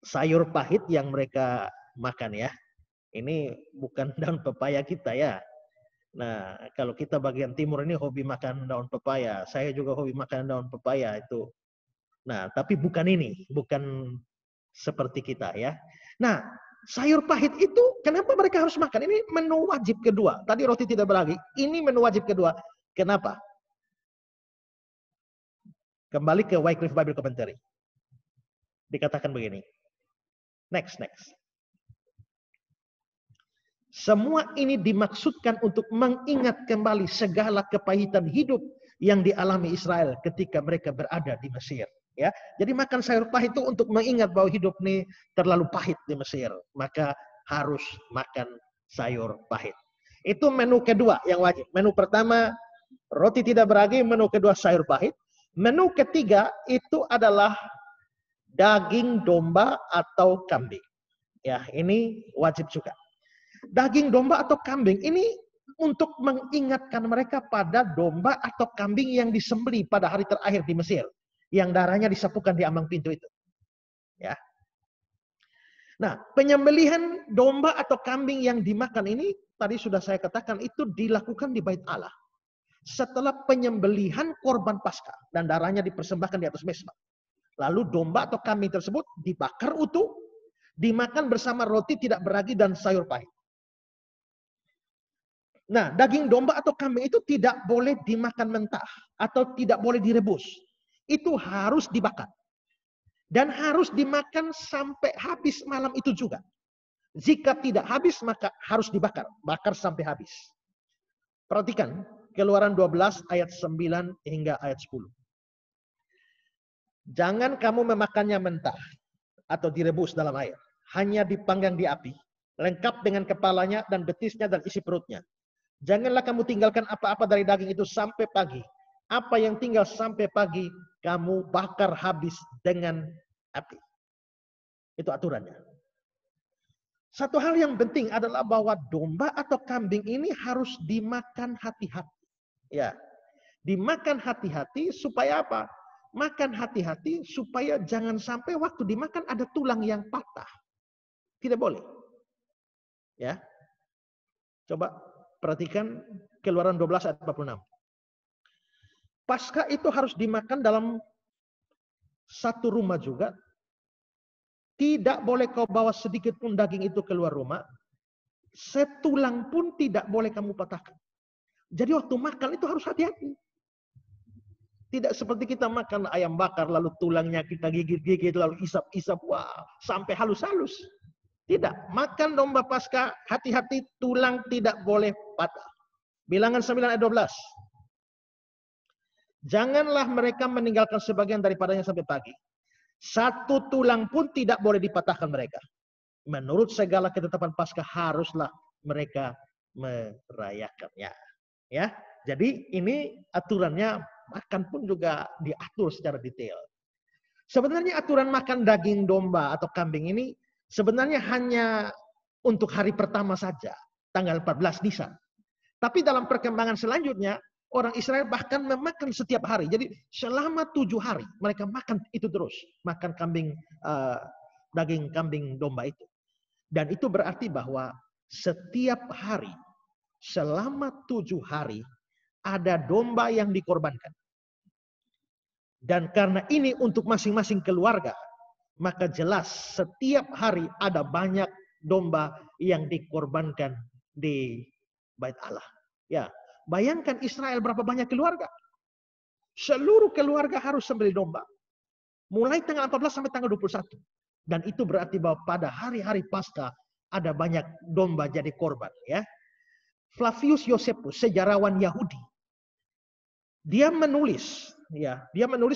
sayur pahit yang mereka makan ya. Ini bukan daun pepaya kita ya. Nah, kalau kita bagian timur ini hobi makan daun pepaya. Saya juga hobi makan daun pepaya itu. Nah, tapi bukan ini, bukan seperti kita ya. Nah, sayur pahit itu kenapa mereka harus makan? Ini menu wajib kedua. Tadi roti tidak beragi, ini menu wajib kedua. Kenapa? Kembali ke Wycliffe Bible Commentary. Dikatakan begini. Next. Semua ini dimaksudkan untuk mengingat kembali segala kepahitan hidup yang dialami Israel ketika mereka berada di Mesir. Ya, jadi makan sayur pahit itu untuk mengingat bahwa hidup ini terlalu pahit di Mesir, maka harus makan sayur pahit. Itu menu kedua yang wajib. Menu pertama roti tidak beragi, menu kedua sayur pahit. Menu ketiga itu adalah daging domba atau kambing. Ya, ini wajib juga. Daging domba atau kambing ini untuk mengingatkan mereka pada domba atau kambing yang disembelih pada hari terakhir di Mesir, yang darahnya disapukan di ambang pintu itu. Ya. Nah, penyembelihan domba atau kambing yang dimakan ini tadi sudah saya katakan itu dilakukan di Bait Allah. Setelah penyembelihan korban Paskah dan darahnya dipersembahkan di atas mezbah. Lalu domba atau kambing tersebut dibakar utuh, dimakan bersama roti tidak beragi dan sayur pahit. Nah, daging domba atau kambing itu tidak boleh dimakan mentah atau tidak boleh direbus. Itu harus dibakar. Dan harus dimakan sampai habis malam itu juga. Jika tidak habis, maka harus dibakar. Bakar sampai habis. Perhatikan, Keluaran 12 ayat 9 hingga ayat 10. Jangan kamu memakannya mentah atau direbus dalam air. Hanya dipanggang di api, lengkap dengan kepalanya dan betisnya dan isi perutnya. Janganlah kamu tinggalkan apa-apa dari daging itu sampai pagi. Apa yang tinggal sampai pagi, kamu bakar habis dengan api. Itu aturannya. Satu hal yang penting adalah bahwa domba atau kambing ini harus dimakan hati-hati. Ya, dimakan hati-hati supaya apa? Makan hati-hati supaya jangan sampai waktu dimakan ada tulang yang patah. Tidak boleh. Ya, coba perhatikan Keluaran 12 ayat 46. Paskah itu harus dimakan dalam satu rumah juga. Tidak boleh kau bawa sedikit pun daging itu keluar rumah. Setulang pun tidak boleh kamu patahkan. Jadi waktu makan itu harus hati-hati. Tidak seperti kita makan ayam bakar lalu tulangnya kita gigit-gigit lalu isap-isap. Wah, sampai halus-halus. Tidak. Makan domba Paskah hati-hati, tulang tidak boleh patah. Bilangan 9 ayat 12. Janganlah mereka meninggalkan sebagian daripadanya sampai pagi. Satu tulang pun tidak boleh dipatahkan mereka. Menurut segala ketetapan Paskah haruslah mereka merayakannya. Ya, jadi ini aturannya makan pun juga diatur secara detail. Sebenarnya aturan makan daging domba atau kambing ini sebenarnya hanya untuk hari pertama saja, tanggal 14 Nisan. Tapi dalam perkembangan selanjutnya orang Israel bahkan memakan setiap hari. Jadi selama 7 hari mereka makan itu terus. Makan daging kambing domba itu. Dan itu berarti bahwa setiap hari selama 7 hari ada domba yang dikorbankan. Dan karena ini untuk masing-masing keluarga, maka jelas setiap hari ada banyak domba yang dikorbankan di Bait Allah. Ya. Bayangkan Israel berapa banyak keluarga. Seluruh keluarga harus sembelih domba. Mulai tanggal 14 sampai tanggal 21. Dan itu berarti bahwa pada hari-hari Paskah ada banyak domba jadi korban. Ya. Flavius Josephus, sejarawan Yahudi. Dia menulis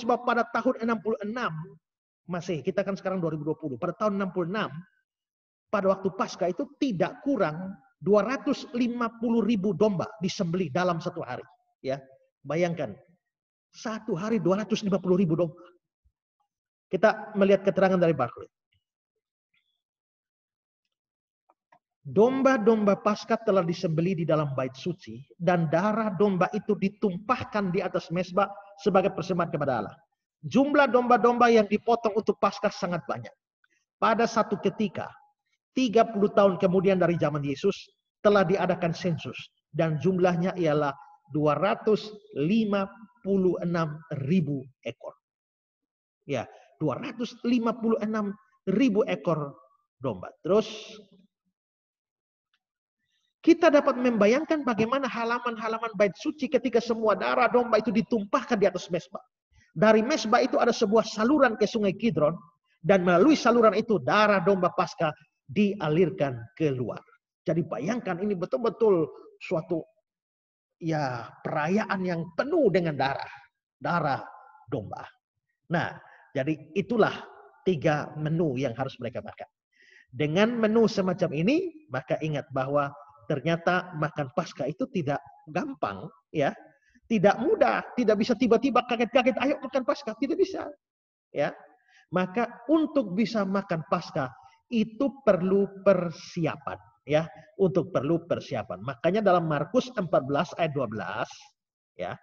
bahwa pada tahun 66 Masehi, kita kan sekarang 2020. Pada tahun 66, pada waktu Paskah itu tidak kurang 250.000 domba disembelih dalam satu hari. Ya, bayangkan satu hari 250.000 domba. Kita melihat keterangan dari Barclay. Domba-domba Paskah telah disembelih di dalam bait suci dan darah domba itu ditumpahkan di atas mezbah sebagai persembahan kepada Allah. Jumlah domba-domba yang dipotong untuk Paskah sangat banyak. Pada satu ketika 30 tahun kemudian dari zaman Yesus telah diadakan sensus dan jumlahnya ialah 256.000 ekor. Ya, 256.000 ekor domba. Terus kita dapat membayangkan bagaimana halaman-halaman bait suci ketika semua darah domba itu ditumpahkan di atas mezbah. Dari mezbah itu ada sebuah saluran ke sungai Kidron dan melalui saluran itu darah domba Paskah dialirkan keluar. Jadi bayangkan ini betul-betul suatu perayaan yang penuh dengan darah domba. Nah, jadi itulah 3 menu yang harus mereka makan. Dengan menu semacam ini, maka ingat bahwa ternyata makan Paskah itu tidak gampang, ya, tidak mudah, tidak bisa tiba-tiba kaget-kaget, ayo makan Paskah, tidak bisa, ya. Maka untuk bisa makan Paskah itu perlu persiapan, ya, untuk perlu persiapan. Makanya dalam Markus 14 ayat 12, ya,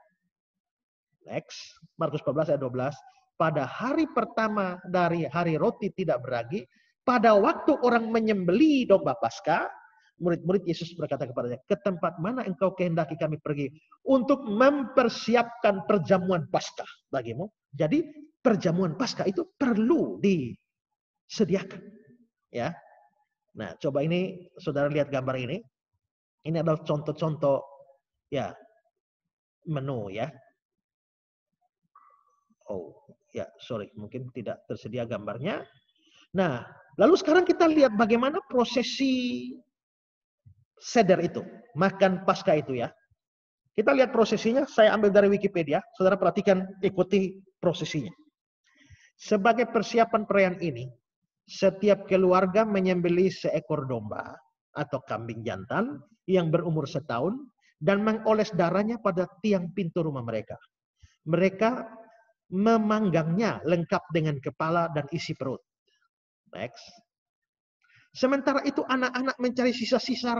next, Markus 14 ayat 12, pada hari pertama dari hari roti tidak beragi, pada waktu orang menyembeli domba Paskah, murid-murid Yesus berkata kepadanya, ke tempat mana engkau kehendaki kami pergi untuk mempersiapkan perjamuan Paskah bagimu. Jadi perjamuan Paskah itu perlu disediakan. Ya. Nah, coba ini saudara lihat gambar ini. Ini adalah contoh-contoh ya menu ya. Oh, ya, sorry, mungkin tidak tersedia gambarnya. Nah, lalu sekarang kita lihat bagaimana prosesi seder itu, makan Paskah itu ya. Kita lihat prosesinya, saya ambil dari Wikipedia, saudara perhatikan, ikuti prosesinya. Sebagai persiapan perayaan ini, setiap keluarga menyembelih seekor domba atau kambing jantan yang berumur setahun dan mengoles darahnya pada tiang pintu rumah mereka. Mereka memanggangnya lengkap dengan kepala dan isi perut. Next. Sementara itu anak-anak mencari sisa-sisa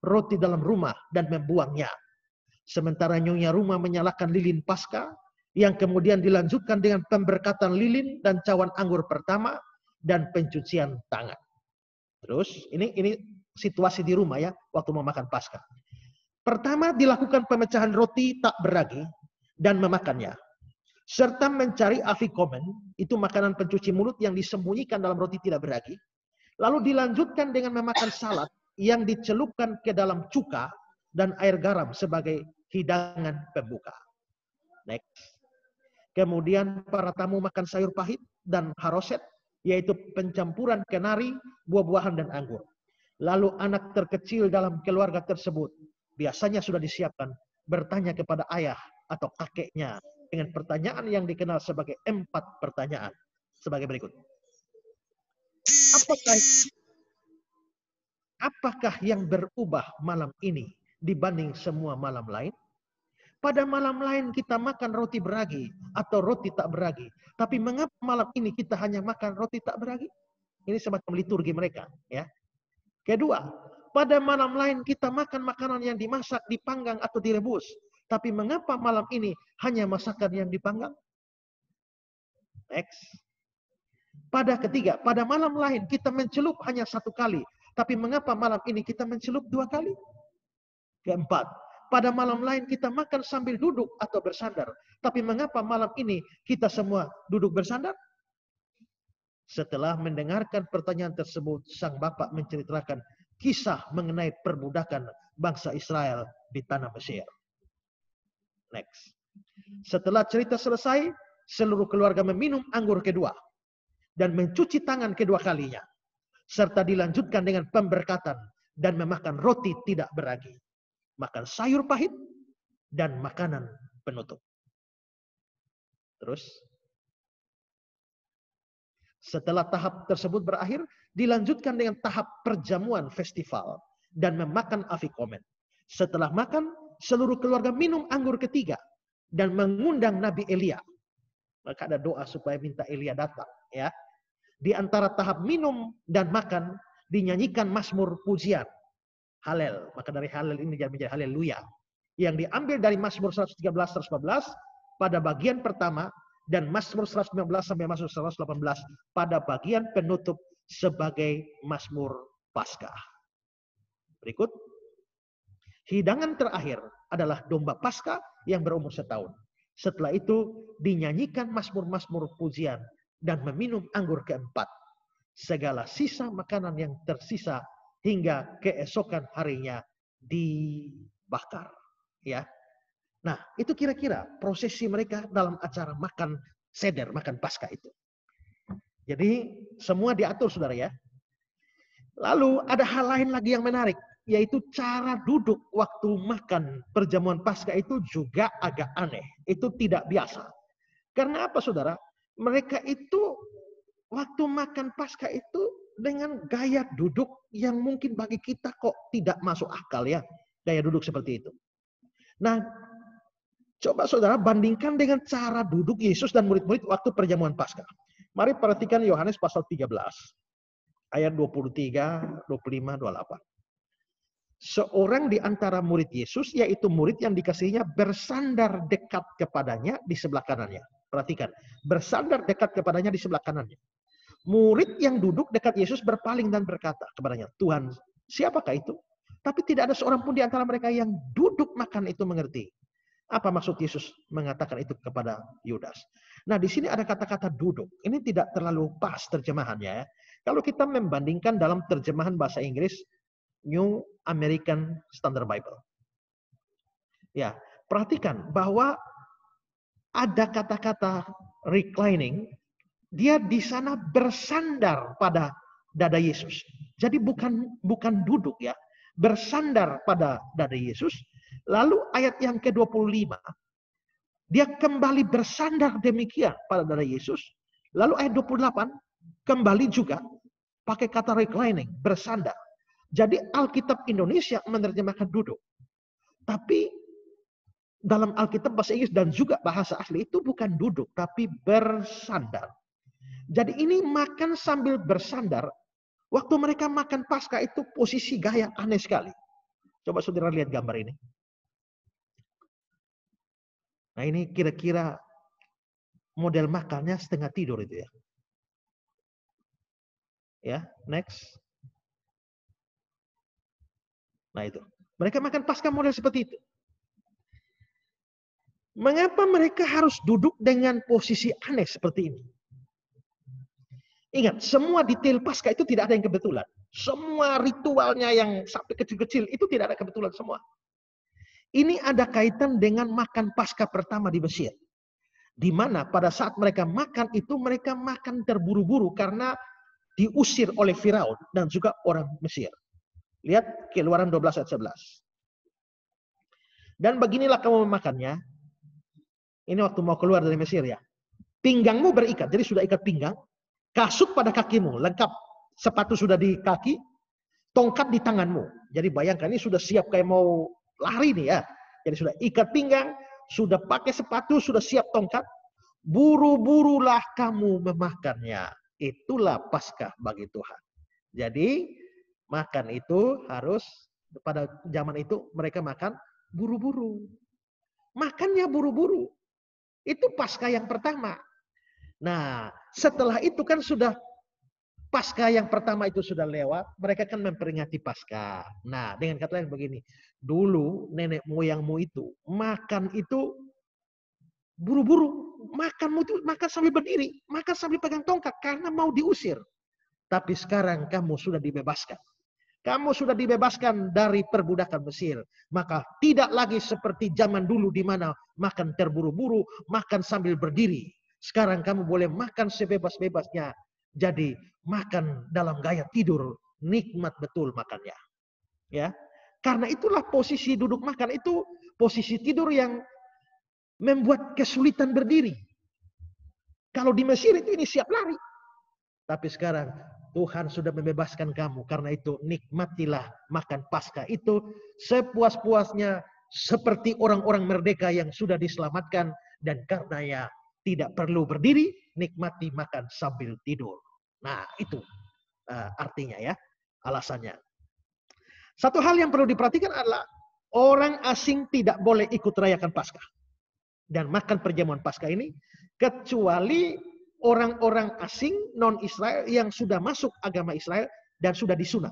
roti dalam rumah dan membuangnya. Sementara nyonya rumah menyalakan lilin Paskah yang kemudian dilanjutkan dengan pemberkatan lilin dan cawan anggur pertama dan pencucian tangan. Terus ini situasi di rumah ya waktu mau makan Paskah. Pertama dilakukan pemecahan roti tak beragi dan memakannya. Serta mencari afikomen, itu makanan pencuci mulut yang disembunyikan dalam roti tidak beragi. Lalu dilanjutkan dengan memakan salad yang dicelupkan ke dalam cuka dan air garam sebagai hidangan pembuka. Next. Kemudian para tamu makan sayur pahit dan haroset, yaitu pencampuran kenari, buah-buahan dan anggur. Lalu anak terkecil dalam keluarga tersebut, biasanya sudah disiapkan, bertanya kepada ayah atau kakeknya dengan pertanyaan yang dikenal sebagai 4 pertanyaan sebagai berikut. Apakah yang berubah malam ini dibanding semua malam lain? Pada malam lain kita makan roti beragi atau roti tak beragi. Tapi mengapa malam ini kita hanya makan roti tak beragi? Ini semacam liturgi mereka. Ya. Kedua, pada malam lain kita makan makanan yang dimasak, dipanggang atau direbus. Tapi mengapa malam ini hanya masakan yang dipanggang? Next. Pada ketiga, pada malam lain kita mencelup hanya 1 kali. Tapi mengapa malam ini kita mencelup 2 kali? Keempat, pada malam lain kita makan sambil duduk atau bersandar. Tapi mengapa malam ini kita semua duduk bersandar? Setelah mendengarkan pertanyaan tersebut, sang bapak menceritakan kisah mengenai perbudakan bangsa Israel di tanah Mesir. Next. Setelah cerita selesai, seluruh keluarga meminum anggur kedua dan mencuci tangan kedua kalinya, serta dilanjutkan dengan pemberkatan dan memakan roti tidak beragi, makan sayur pahit dan makanan penutup. Terus, setelah tahap tersebut berakhir, dilanjutkan dengan tahap perjamuan festival dan memakan afikomen. Setelah makan, seluruh keluarga minum anggur ketiga dan mengundang Nabi Elia. Maka ada doa supaya minta Elia datang. Ya. Di antara tahap minum dan makan, dinyanyikan mazmur pujian. Halel. Maka dari halel ini menjadi haleluya. Yang diambil dari Mazmur 113-114 pada bagian pertama dan Mazmur 119 sampai Mazmur 118 pada bagian penutup sebagai Mazmur Paskah. Berikut. Hidangan terakhir adalah domba Paskah yang berumur setahun. Setelah itu dinyanyikan mazmur-mazmur pujian dan meminum anggur keempat. Segala sisa makanan yang tersisa hingga keesokan harinya dibakar. Ya. Nah, itu kira-kira prosesi mereka dalam acara makan seder, makan Paskah itu. Jadi semua diatur, saudara ya. Lalu ada hal lain lagi yang menarik, yaitu cara duduk waktu makan perjamuan Paskah itu juga agak aneh. Itu tidak biasa. Karena apa, saudara? Mereka itu waktu makan Paskah itu dengan gaya duduk yang mungkin bagi kita kok tidak masuk akal ya. Gaya duduk seperti itu. Nah, coba saudara bandingkan dengan cara duduk Yesus dan murid-murid waktu perjamuan Paskah. Mari perhatikan Yohanes pasal 13. Ayat 23, 25, 28. seorang di antara murid Yesus, yaitu murid yang dikasihinya, bersandar dekat kepadanya di sebelah kanannya. Perhatikan, bersandar dekat kepadanya di sebelah kanannya. Murid yang duduk dekat Yesus berpaling dan berkata kepadanya, Tuhan, siapakah itu? Tapi tidak ada seorang pun di antara mereka yang duduk makan itu mengerti. Apa maksud Yesus mengatakan itu kepada Yudas? Nah, di sini ada kata-kata duduk. Ini tidak terlalu pas terjemahannya. Kalau kita membandingkan dalam terjemahan bahasa Inggris, New American Standard Bible. Ya, perhatikan bahwa ada kata-kata reclining, dia di sana bersandar pada dada Yesus. Jadi bukan duduk ya, bersandar pada dada Yesus. Lalu ayat yang ke-25, dia kembali bersandar demikian pada dada Yesus. Lalu ayat 28, kembali juga pakai kata reclining, bersandar. Jadi Alkitab Indonesia menerjemahkan duduk. Tapi dalam Alkitab bahasa Inggris dan juga bahasa asli itu bukan duduk, tapi bersandar. Jadi ini makan sambil bersandar. Waktu mereka makan Paskah itu posisi gaya aneh sekali. Coba saudara lihat gambar ini. Nah, ini kira-kira model makannya setengah tidur itu ya. Ya, next. Nah itu. Mereka makan Paskah model seperti itu. Mengapa mereka harus duduk dengan posisi aneh seperti ini? Ingat, semua detail Paskah itu tidak ada yang kebetulan. Semua ritualnya yang sampai kecil-kecil itu tidak ada kebetulan semua. Ini ada kaitan dengan makan Paskah pertama di Mesir. Di mana pada saat mereka makan itu mereka makan terburu-buru karena diusir oleh Firaun dan juga orang Mesir. Lihat Keluaran 12 ayat 11. Dan beginilah kamu memakannya. Ini waktu mau keluar dari Mesir ya. Pinggangmu berikat, jadi sudah ikat pinggang. Kasut pada kakimu, lengkap. Sepatu sudah di kaki, tongkat di tanganmu. Jadi bayangkan ini sudah siap kayak mau lari nih ya. Jadi sudah ikat pinggang, sudah pakai sepatu, sudah siap tongkat. Buru-burulah kamu memakannya. Itulah Paskah bagi Tuhan. Jadi makan itu harus, pada zaman itu mereka makan buru-buru. Makannya buru-buru. Itu Paskah yang pertama. Nah, setelah itu kan sudah Paskah yang pertama itu sudah lewat, mereka kan memperingati Paskah. Nah, dengan kata lain begini, dulu nenek moyangmu itu makan itu buru-buru. Makanmu itu makan sambil berdiri, makan sambil pegang tongkat karena mau diusir. Tapi sekarang kamu sudah dibebaskan. Kamu sudah dibebaskan dari perbudakan Mesir. Maka tidak lagi seperti zaman dulu di mana makan terburu-buru, makan sambil berdiri. Sekarang kamu boleh makan sebebas-bebasnya. Jadi makan dalam gaya tidur, nikmat betul makannya. Ya. Karena itulah posisi duduk makan itu posisi tidur yang membuat kesulitan berdiri. Kalau di Mesir itu ini siap lari. Tapi sekarang Tuhan sudah membebaskan kamu. Karena itu nikmatilah makan Paskah itu sepuas-puasnya seperti orang-orang merdeka yang sudah diselamatkan. Dan karenanya tidak perlu berdiri, nikmati makan sambil tidur. Nah itu artinya ya, alasannya. Satu hal yang perlu diperhatikan adalah orang asing tidak boleh ikut rayakan Paskah. Dan makan perjamuan Paskah ini kecuali orang-orang asing non-Israel yang sudah masuk agama Israel dan sudah disunat.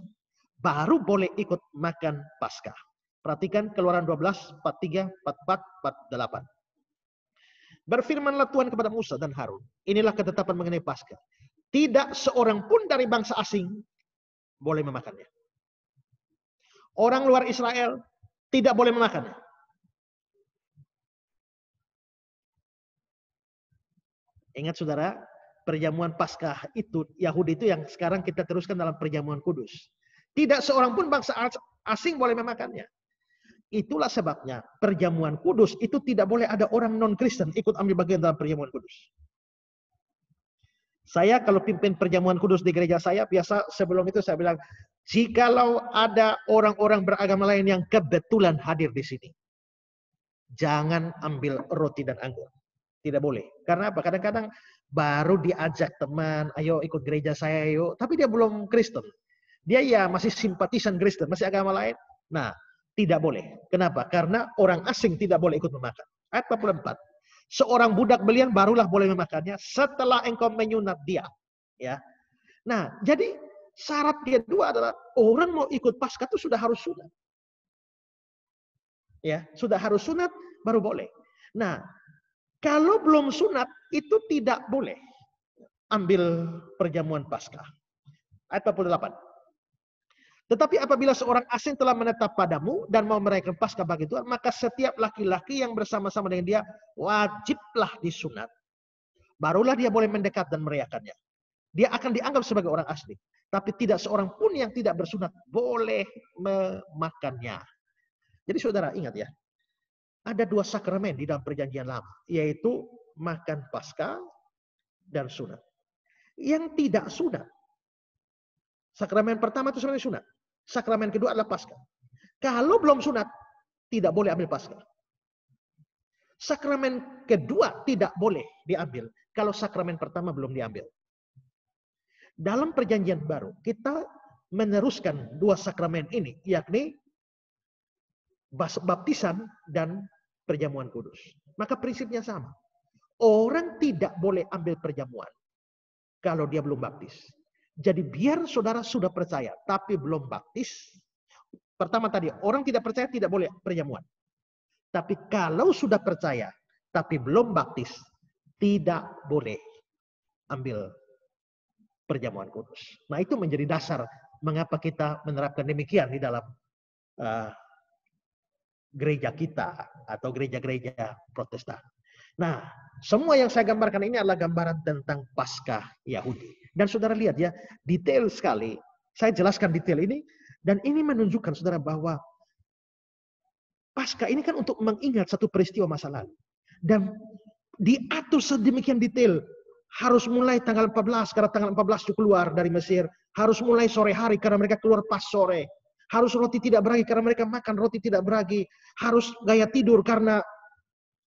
Baru boleh ikut makan Paskah. Perhatikan Keluaran 12, 43, 44, 48. Berfirmanlah Tuhan kepada Musa dan Harun. Inilah ketetapan mengenai Paskah. Tidak seorang pun dari bangsa asing boleh memakannya. Orang luar Israel tidak boleh memakannya. Ingat saudara, perjamuan Paskah itu, Yahudi itu yang sekarang kita teruskan dalam perjamuan kudus. Tidak seorang pun bangsa asing boleh memakannya. Itulah sebabnya perjamuan kudus itu tidak boleh ada orang non-Kristen ikut ambil bagian dalam perjamuan kudus. Saya kalau pimpin perjamuan kudus di gereja saya, biasa sebelum itu saya bilang, jikalau ada orang-orang beragama lain yang kebetulan hadir di sini, jangan ambil roti dan anggur. Tidak boleh. Karena apa? Kadang-kadang baru diajak teman, ayo ikut gereja saya yuk. Tapi dia belum Kristen. Dia ya masih simpatisan Kristen, masih agama lain. Nah, tidak boleh. Kenapa? Karena orang asing tidak boleh ikut memakan. Ayat 44. Seorang budak belian barulah boleh memakannya setelah engkau menyunat dia. Ya. Nah, jadi syarat kedua adalah orang mau ikut Paskah itu sudah harus sunat. Ya, sudah harus sunat baru boleh. Nah, kalau belum sunat itu tidak boleh ambil perjamuan Paskah. Ayat 48. Tetapi apabila seorang asing telah menetap padamu dan mau merayakan Paskah bagi Tuhan, maka setiap laki-laki yang bersama-sama dengan dia wajiblah disunat. Barulah dia boleh mendekat dan merayakannya. Dia akan dianggap sebagai orang asli. Tapi tidak seorang pun yang tidak bersunat boleh memakannya. Jadi saudara ingat ya, ada dua sakramen di dalam perjanjian lama, yaitu makan Paskah dan sunat. Yang tidak sunat, sakramen pertama itu sebenarnya sunat. Sakramen kedua adalah Paskah. Kalau belum sunat, tidak boleh ambil Paskah. Sakramen kedua tidak boleh diambil kalau sakramen pertama belum diambil. Dalam perjanjian baru, kita meneruskan dua sakramen ini, yakni baptisan dan perjamuan kudus. Maka prinsipnya sama. Orang tidak boleh ambil perjamuan kalau dia belum baptis. Jadi biar saudara sudah percaya tapi belum baptis. Pertama tadi, orang tidak percaya tidak boleh perjamuan. Tapi kalau sudah percaya tapi belum baptis, tidak boleh ambil perjamuan kudus. Nah, itu menjadi dasar mengapa kita menerapkan demikian di dalam gereja kita atau gereja-gereja Protestan. Nah, semua yang saya gambarkan ini adalah gambaran tentang Paskah Yahudi. Dan saudara lihat ya, detail sekali. Saya jelaskan detail ini, dan ini menunjukkan saudara bahwa Paskah ini kan untuk mengingat satu peristiwa masa lalu. Dan diatur sedemikian detail. Harus mulai tanggal 14, karena tanggal 14 itu keluar dari Mesir. Harus mulai sore hari, karena mereka keluar pas sore. Harus roti tidak beragi, karena mereka makan roti tidak beragi. Harus gaya tidur, karena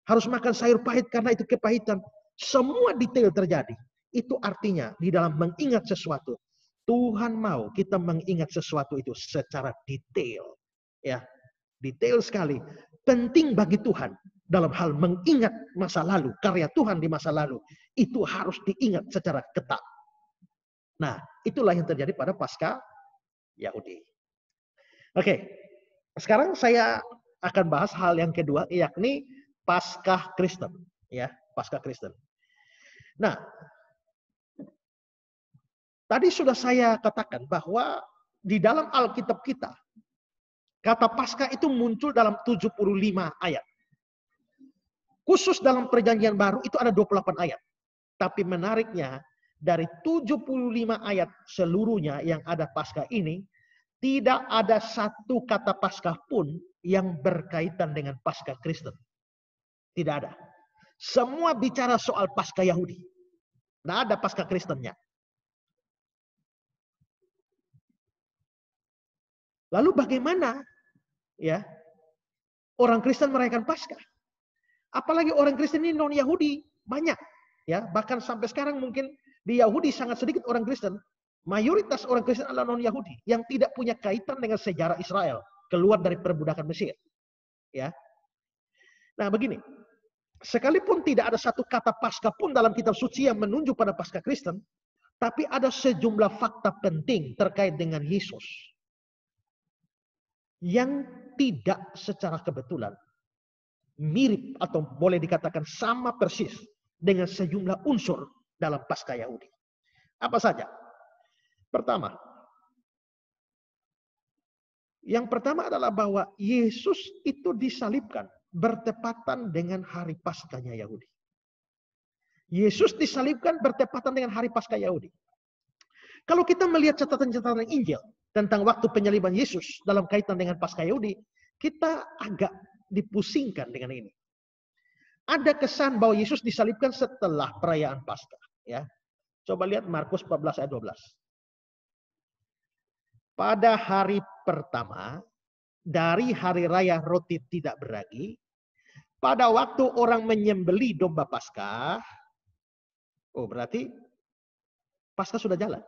harus makan sayur pahit, karena itu kepahitan. Semua detail terjadi. Itu artinya di dalam mengingat sesuatu, Tuhan mau kita mengingat sesuatu itu secara detail. Ya, detail sekali. Penting bagi Tuhan dalam hal mengingat masa lalu, karya Tuhan di masa lalu. Itu harus diingat secara ketat. Nah, itulah yang terjadi pada Paskah Yahudi. Oke, sekarang saya akan bahas hal yang kedua, yakni Paskah Kristen. Ya, Paskah Kristen. Nah, tadi sudah saya katakan bahwa di dalam Alkitab kita, kata Paskah itu muncul dalam 75 ayat. Khusus dalam perjanjian baru itu ada 28 ayat. Tapi menariknya, dari 75 ayat seluruhnya yang ada Paskah ini, tidak ada satu kata Paskah pun yang berkaitan dengan Paskah Kristen. Tidak ada. Semua bicara soal Paskah Yahudi. Tidak ada Paskah Kristennya. Lalu bagaimana ya orang Kristen merayakan Paskah? Apalagi orang Kristen ini non-Yahudi banyak, ya. Bahkan sampai sekarang mungkin di Yahudi sangat sedikit orang Kristen. Mayoritas orang Kristen adalah non-Yahudi yang tidak punya kaitan dengan sejarah Israel keluar dari perbudakan Mesir. Ya. Nah, begini. Sekalipun tidak ada satu kata Paskah pun dalam kitab suci yang menunjuk pada Paskah Kristen, tapi ada sejumlah fakta penting terkait dengan Yesus yang tidak secara kebetulan mirip atau boleh dikatakan sama persis dengan sejumlah unsur dalam Paskah Yahudi. Apa saja? Pertama, yang pertama adalah bahwa Yesus itu disalibkan bertepatan dengan hari Paskahnya Yahudi. Yesus disalibkan bertepatan dengan hari Paskah Yahudi. Kalau kita melihat catatan-catatan Injil tentang waktu penyaliban Yesus dalam kaitan dengan Paskah Yahudi, kita agak dipusingkan dengan ini. Ada kesan bahwa Yesus disalibkan setelah perayaan Paskah. Ya, coba lihat Markus 14 ayat 12. Pada hari pertama dari hari raya roti tidak beragi, pada waktu orang menyembeli domba Paskah, oh berarti Paskah sudah jalan.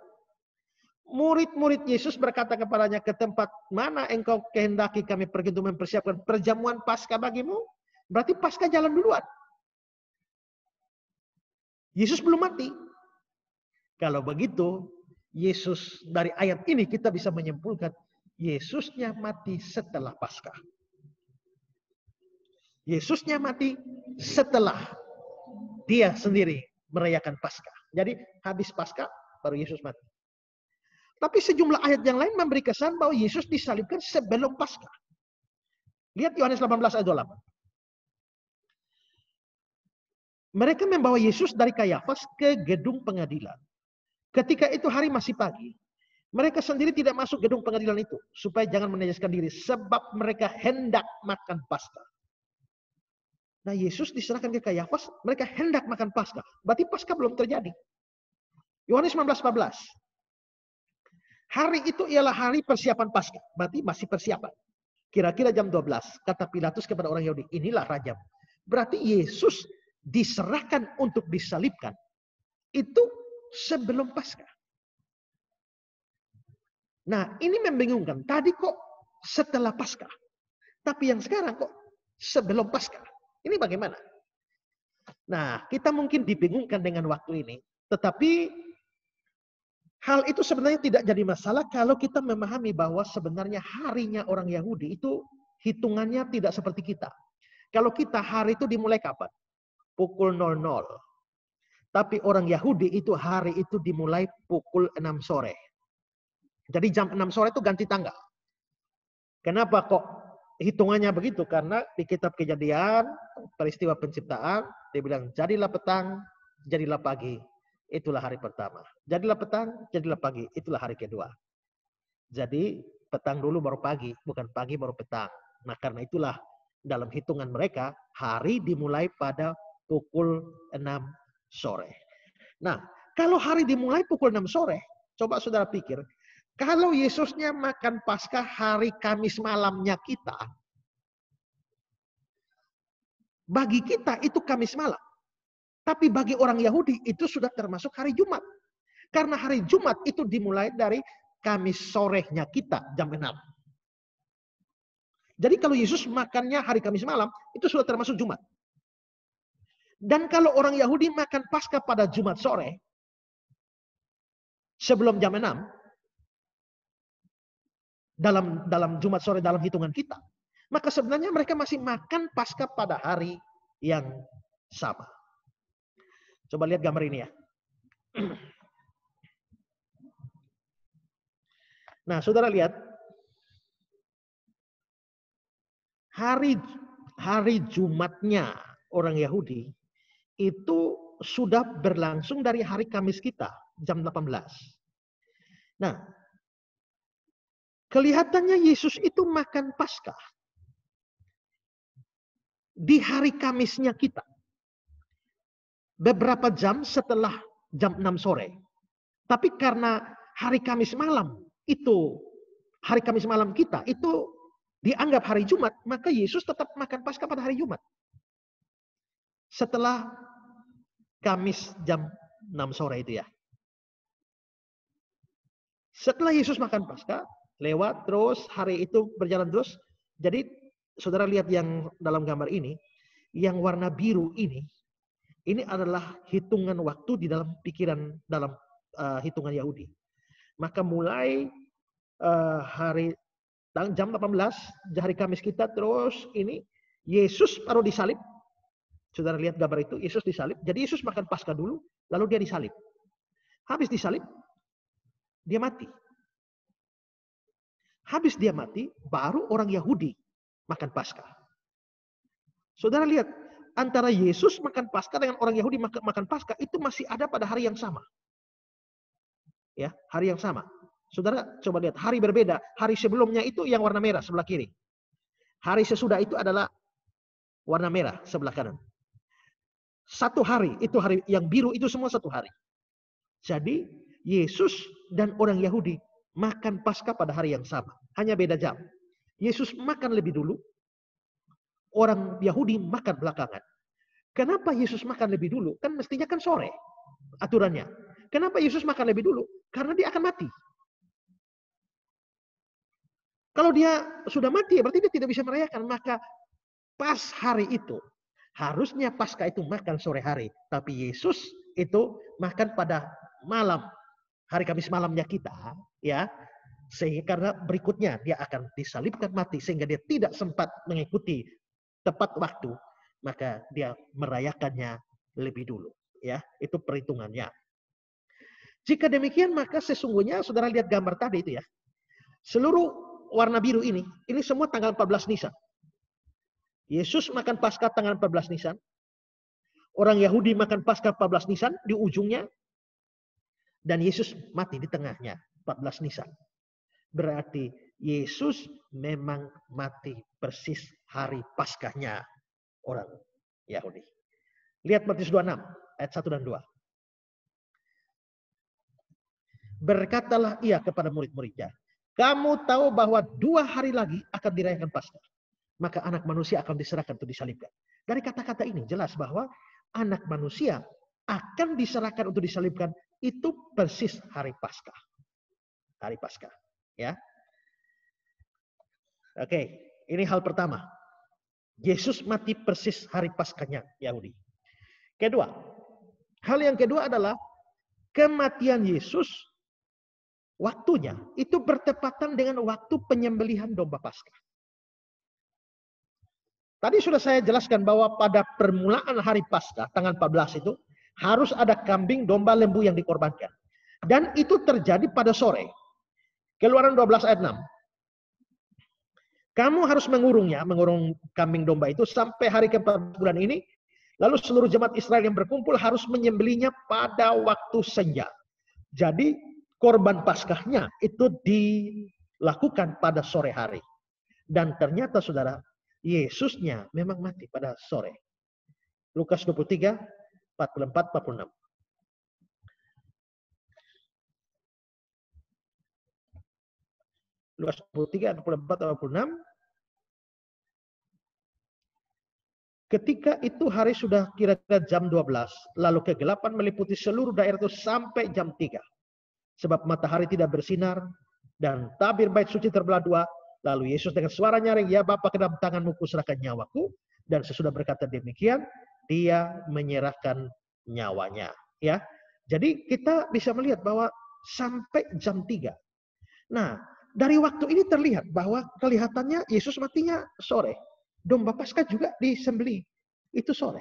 Murid-murid Yesus berkata kepadanya, ke tempat mana engkau kehendaki kami pergi untuk mempersiapkan perjamuan Paskah bagimu? Berarti Paskah jalan duluan. Yesus belum mati. Kalau begitu, Yesus dari ayat ini kita bisa menyimpulkan Yesusnya mati setelah Paskah. Yesusnya mati setelah dia sendiri merayakan Paskah. Jadi habis Paskah baru Yesus mati. Tapi sejumlah ayat yang lain memberi kesan bahwa Yesus disalibkan sebelum Paskah. Lihat Yohanes 18 ayat 28. Mereka membawa Yesus dari Kayafas ke gedung pengadilan. Ketika itu hari masih pagi. Mereka sendiri tidak masuk gedung pengadilan itu. Supaya jangan menajaskan diri. Sebab mereka hendak makan Paskah. Nah Yesus diserahkan ke Kayafas. Mereka hendak makan Paskah. Berarti Paskah belum terjadi. Yohanes 19:14. Hari itu ialah hari persiapan Paskah. Berarti masih persiapan. Kira-kira jam 12. Kata Pilatus kepada orang Yahudi. Inilah rajamu. Berarti Yesus diserahkan untuk disalibkan. Itu sebelum Paskah. Nah ini membingungkan. Tadi kok setelah Paskah. Tapi yang sekarang kok sebelum Paskah. Ini bagaimana? Nah kita mungkin dibingungkan dengan waktu ini. Tetapi hal itu sebenarnya tidak jadi masalah kalau kita memahami bahwa sebenarnya harinya orang Yahudi itu hitungannya tidak seperti kita. Kalau kita hari itu dimulai kapan? Pukul 00. Tapi orang Yahudi itu hari itu dimulai pukul 6 sore. Jadi jam 6 sore itu ganti tanggal. Kenapa kok hitungannya begitu? Karena di kitab Kejadian, peristiwa penciptaan, dia bilang jadilah petang, jadilah pagi. Itulah hari pertama. Jadilah petang, jadilah pagi. Itulah hari kedua. Jadi petang dulu baru pagi, bukan pagi baru petang. Nah karena itulah dalam hitungan mereka hari dimulai pada pukul 6 sore. Nah kalau hari dimulai pukul 6 sore, coba saudara pikir, kalau Yesusnya makan Paskah hari Kamis malamnya kita, bagi kita itu Kamis malam. Tapi bagi orang Yahudi itu sudah termasuk hari Jumat. Karena hari Jumat itu dimulai dari Kamis sorenya kita jam 6. Jadi kalau Yesus makannya hari Kamis malam itu sudah termasuk Jumat. Dan kalau orang Yahudi makan Paskah pada Jumat sore sebelum jam 6 dalam Jumat sore dalam hitungan kita, maka sebenarnya mereka masih makan Paskah pada hari yang sama. Coba lihat gambar ini ya. Nah, saudara lihat. Hari Jumatnya orang Yahudi itu sudah berlangsung dari hari Kamis kita, jam 18. Nah, kelihatannya Yesus itu makan Paskah di hari Kamisnya kita. Beberapa jam setelah jam 6 sore. Tapi karena hari Kamis malam itu, hari Kamis malam kita itu dianggap hari Jumat, maka Yesus tetap makan Paskah pada hari Jumat. Setelah Kamis jam 6 sore itu ya. Setelah Yesus makan Paskah, lewat terus, hari itu berjalan terus. Jadi saudara lihat yang dalam gambar ini, yang warna biru ini adalah hitungan waktu di dalam pikiran, dalam hitungan Yahudi. Maka mulai jam 18, hari Kamis kita, terus ini Yesus baru disalib. Saudara lihat gambar itu, Yesus disalib. Jadi Yesus makan Paskah dulu, lalu dia disalib. Habis disalib, dia mati. Habis dia mati, baru orang Yahudi makan Paskah. Saudara lihat, antara Yesus makan Paskah dengan orang Yahudi makan Paskah itu masih ada pada hari yang sama. Ya, hari yang sama. Saudara coba lihat, hari berbeda. Hari sebelumnya itu yang warna merah sebelah kiri. Hari sesudah itu adalah warna merah sebelah kanan. Satu hari, itu hari yang biru itu semua satu hari. Jadi Yesus dan orang Yahudi makan Paskah pada hari yang sama. Hanya beda jam. Yesus makan lebih dulu. Orang Yahudi makan belakangan. Kenapa Yesus makan lebih dulu? Kan mestinya kan sore aturannya. Kenapa Yesus makan lebih dulu? Karena dia akan mati. Kalau dia sudah mati, berarti dia tidak bisa merayakan. Maka pas hari itu, harusnya Paskah itu makan sore hari. Tapi Yesus itu makan pada malam, hari Kamis malamnya kita, ya. Sehingga karena berikutnya dia akan disalibkan mati, sehingga dia tidak sempat mengikuti tepat waktu, maka dia merayakannya lebih dulu. Ya, itu perhitungannya. Jika demikian, maka sesungguhnya saudara lihat gambar tadi itu ya. Seluruh warna biru ini semua tanggal 14 Nisan. Yesus makan Paskah tanggal 14 Nisan. Orang Yahudi makan Paskah 14 Nisan di ujungnya. Dan Yesus mati di tengahnya 14 Nisan. Berarti Yesus memang mati persis hari Paskahnya orang Yahudi. Lihat Matius 26 ayat 1 dan 2. Berkatalah ia kepada murid-muridnya, kamu tahu bahwa 2 hari lagi akan dirayakan Paskah. Maka anak manusia akan diserahkan untuk disalibkan. Dari kata-kata ini jelas bahwa anak manusia akan diserahkan untuk disalibkan itu persis hari Paskah. Hari Paskah. Ya. Oke, ini hal pertama. Yesus mati persis hari Paskahnya Yahudi. Kedua, hal yang kedua adalah kematian Yesus waktunya itu bertepatan dengan waktu penyembelihan domba Paskah. Tadi sudah saya jelaskan bahwa pada permulaan hari Paskah tanggal 14 itu harus ada kambing, domba, lembu yang dikorbankan. Dan itu terjadi pada sore. Keluaran 12 ayat 6. Kamu harus mengurung kambing domba itu sampai hari ke-4 bulan ini. Lalu seluruh jemaat Israel yang berkumpul harus menyembelihnya pada waktu senja. Jadi korban Paskahnya itu dilakukan pada sore hari. Dan ternyata saudara, Yesusnya memang mati pada sore. Lukas 23, 44, 46. Lukas 23, 44, 46. Ketika itu hari sudah kira-kira jam 12. Lalu kegelapan meliputi seluruh daerah itu sampai jam 3. Sebab matahari tidak bersinar dan tabir bait suci terbelah 2. Lalu Yesus dengan suara nyaring, ya Bapa, ke dalam tanganmu kuserahkan nyawaku. Dan sesudah berkata demikian, dia menyerahkan nyawanya. Ya, jadi kita bisa melihat bahwa sampai jam 3. Nah, dari waktu ini terlihat bahwa kelihatannya Yesus matinya sore. Domba Paskah juga disembelih. Itu sore.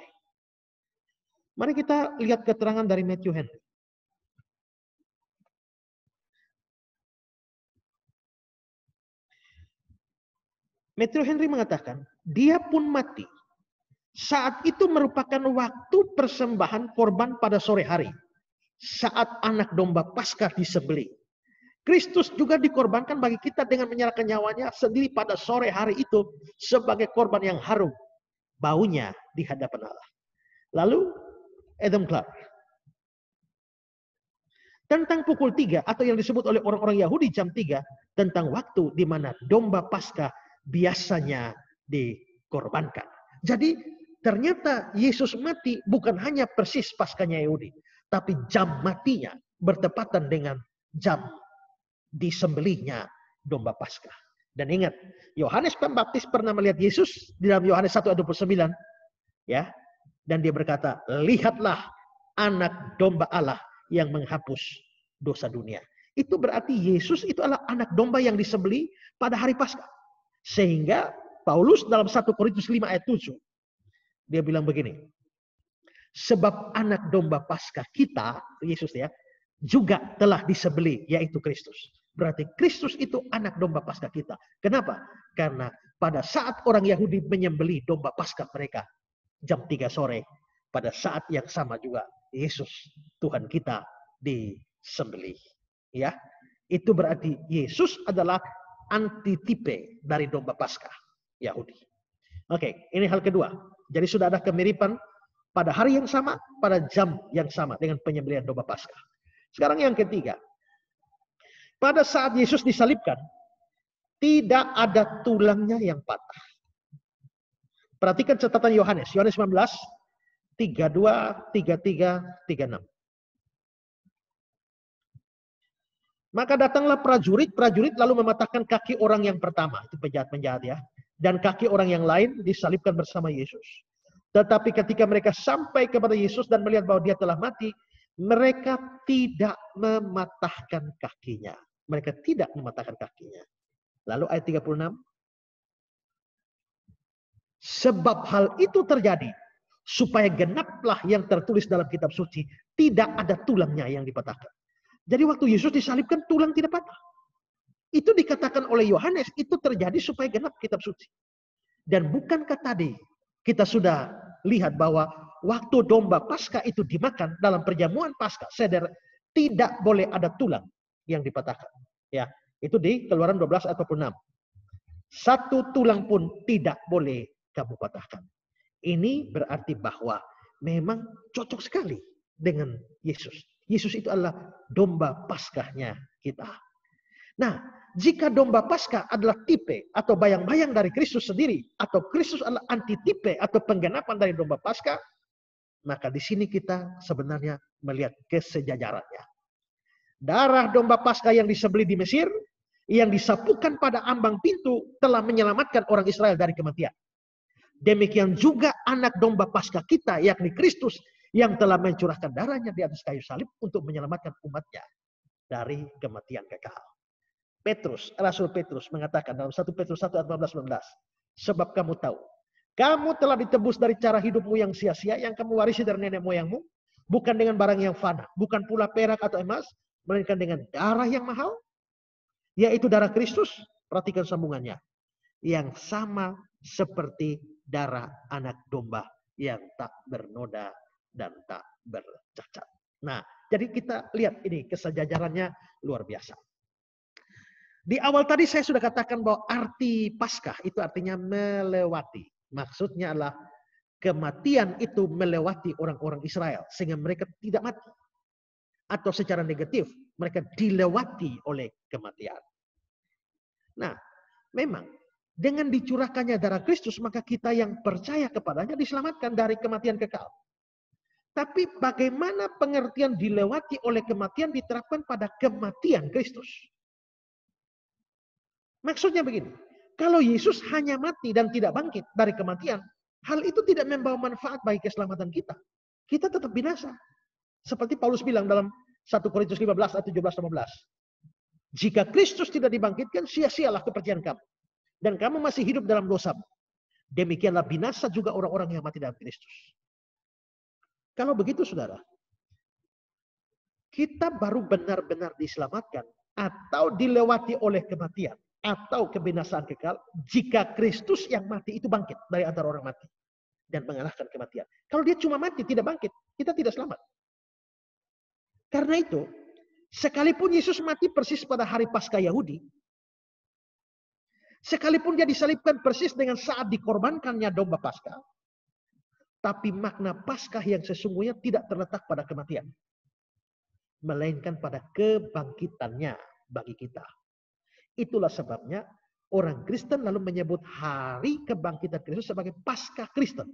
Mari kita lihat keterangan dari Matthew Henry. Matthew Henry mengatakan, dia pun mati. Saat itu merupakan waktu persembahan korban pada sore hari. Saat anak domba Paskah disembelih. Kristus juga dikorbankan bagi kita dengan menyerahkan nyawanya sendiri pada sore hari itu sebagai korban yang harum baunya di hadapan Allah. Lalu Adam Clark tentang pukul 3 atau yang disebut oleh orang-orang Yahudi jam 3 tentang waktu di mana domba Paskah biasanya dikorbankan. Jadi ternyata Yesus mati bukan hanya persis Paskahnya Yahudi, tapi jam matinya bertepatan dengan jam disembelihnya domba Paskah. Dan ingat, Yohanes Pembaptis pernah melihat Yesus di dalam Yohanes 1 ayat 29, ya. Dan dia berkata, lihatlah anak domba Allah yang menghapus dosa dunia. Itu berarti Yesus itu adalah anak domba yang disembelih pada hari Paskah. Sehingga Paulus dalam 1 Korintus 5 ayat 7, dia bilang begini, sebab anak domba Paskah kita, Yesus ya, juga telah disembelih, yaitu Kristus. Berarti Kristus itu anak domba Paskah kita. Kenapa? Karena pada saat orang Yahudi menyembelih domba Paskah mereka jam 3 sore, pada saat yang sama juga Yesus Tuhan kita disembelih. Ya, itu berarti Yesus adalah antitipe dari domba Paskah Yahudi. Oke, ini hal kedua. Jadi sudah ada kemiripan pada hari yang sama, pada jam yang sama dengan penyembelihan domba Paskah. Sekarang yang ketiga. Pada saat Yesus disalibkan, tidak ada tulangnya yang patah. Perhatikan catatan Yohanes. Yohanes 19, 32, 33, 36. Maka datanglah prajurit lalu mematahkan kaki orang yang pertama, itu penjahat-penjahat ya, dan kaki orang yang lain disalibkan bersama Yesus. Tetapi ketika mereka sampai kepada Yesus dan melihat bahwa dia telah mati, mereka tidak mematahkan kakinya. Mereka tidak mematahkan kakinya. Lalu ayat 36. Sebab hal itu terjadi supaya genaplah yang tertulis dalam kitab suci, tidak ada tulangnya yang dipatahkan. Jadi waktu Yesus disalibkan, tulang tidak patah. Itu dikatakan oleh Yohanes, itu terjadi supaya genap kitab suci. Dan bukankah tadi kita sudah lihat bahwa waktu domba Paskah itu dimakan dalam perjamuan Paskah, seder, tidak boleh ada tulang yang dipatahkan. Ya, itu di Keluaran 12 ayat 26. Satu tulang pun tidak boleh kamu patahkan. Ini berarti bahwa memang cocok sekali dengan Yesus. Yesus itu adalah domba Paskahnya kita. Nah, jika domba Paskah adalah tipe atau bayang-bayang dari Kristus sendiri, atau Kristus adalah antitipe atau penggenapan dari domba Paskah, maka di sini kita sebenarnya melihat kesejajarannya. Darah domba Paskah yang disembelih di Mesir, yang disapukan pada ambang pintu, telah menyelamatkan orang Israel dari kematian. Demikian juga anak domba Paskah kita, yakni Kristus, yang telah mencurahkan darahnya di atas kayu salib untuk menyelamatkan umatnya dari kematian kekal. Rasul Petrus mengatakan dalam 1 Petrus 1 ayat 14-19, sebab kamu tahu, kamu telah ditebus dari cara hidupmu yang sia-sia, yang kamu warisi dari nenek moyangmu, bukan dengan barang yang fana, bukan pula perak atau emas, melainkan dengan darah yang mahal, yaitu darah Kristus. Perhatikan sambungannya, yang sama seperti darah anak domba yang tak bernoda dan tak bercacat. Nah, jadi kita lihat ini kesejajarannya luar biasa. Di awal tadi saya sudah katakan bahwa arti Paskah itu artinya melewati. Maksudnya adalah kematian itu melewati orang-orang Israel sehingga mereka tidak mati. Atau secara negatif, mereka dilewati oleh kematian. Nah, memang dengan dicurahkannya darah Kristus, maka kita yang percaya kepadanya diselamatkan dari kematian kekal. Tapi bagaimana pengertian dilewati oleh kematian diterapkan pada kematian Kristus? Maksudnya begini, kalau Yesus hanya mati dan tidak bangkit dari kematian, hal itu tidak membawa manfaat bagi keselamatan kita. Kita tetap binasa. Seperti Paulus bilang dalam 1 Korintus 15 ayat 17-18. Jika Kristus tidak dibangkitkan, sia-sialah kepercayaan kamu. Dan kamu masih hidup dalam dosamu. Demikianlah binasa juga orang-orang yang mati dalam Kristus. Kalau begitu saudara, kita baru benar-benar diselamatkan atau dilewati oleh kematian atau kebinasaan kekal jika Kristus yang mati itu bangkit dari antara orang mati dan mengalahkan kematian. Kalau dia cuma mati tidak bangkit, kita tidak selamat. Karena itu, sekalipun Yesus mati persis pada hari Paskah Yahudi, sekalipun dia disalibkan persis dengan saat dikorbankannya domba Paskah, tapi makna Paskah yang sesungguhnya tidak terletak pada kematian, melainkan pada kebangkitannya bagi kita. Itulah sebabnya orang Kristen lalu menyebut hari kebangkitan Kristus sebagai Paskah Kristen.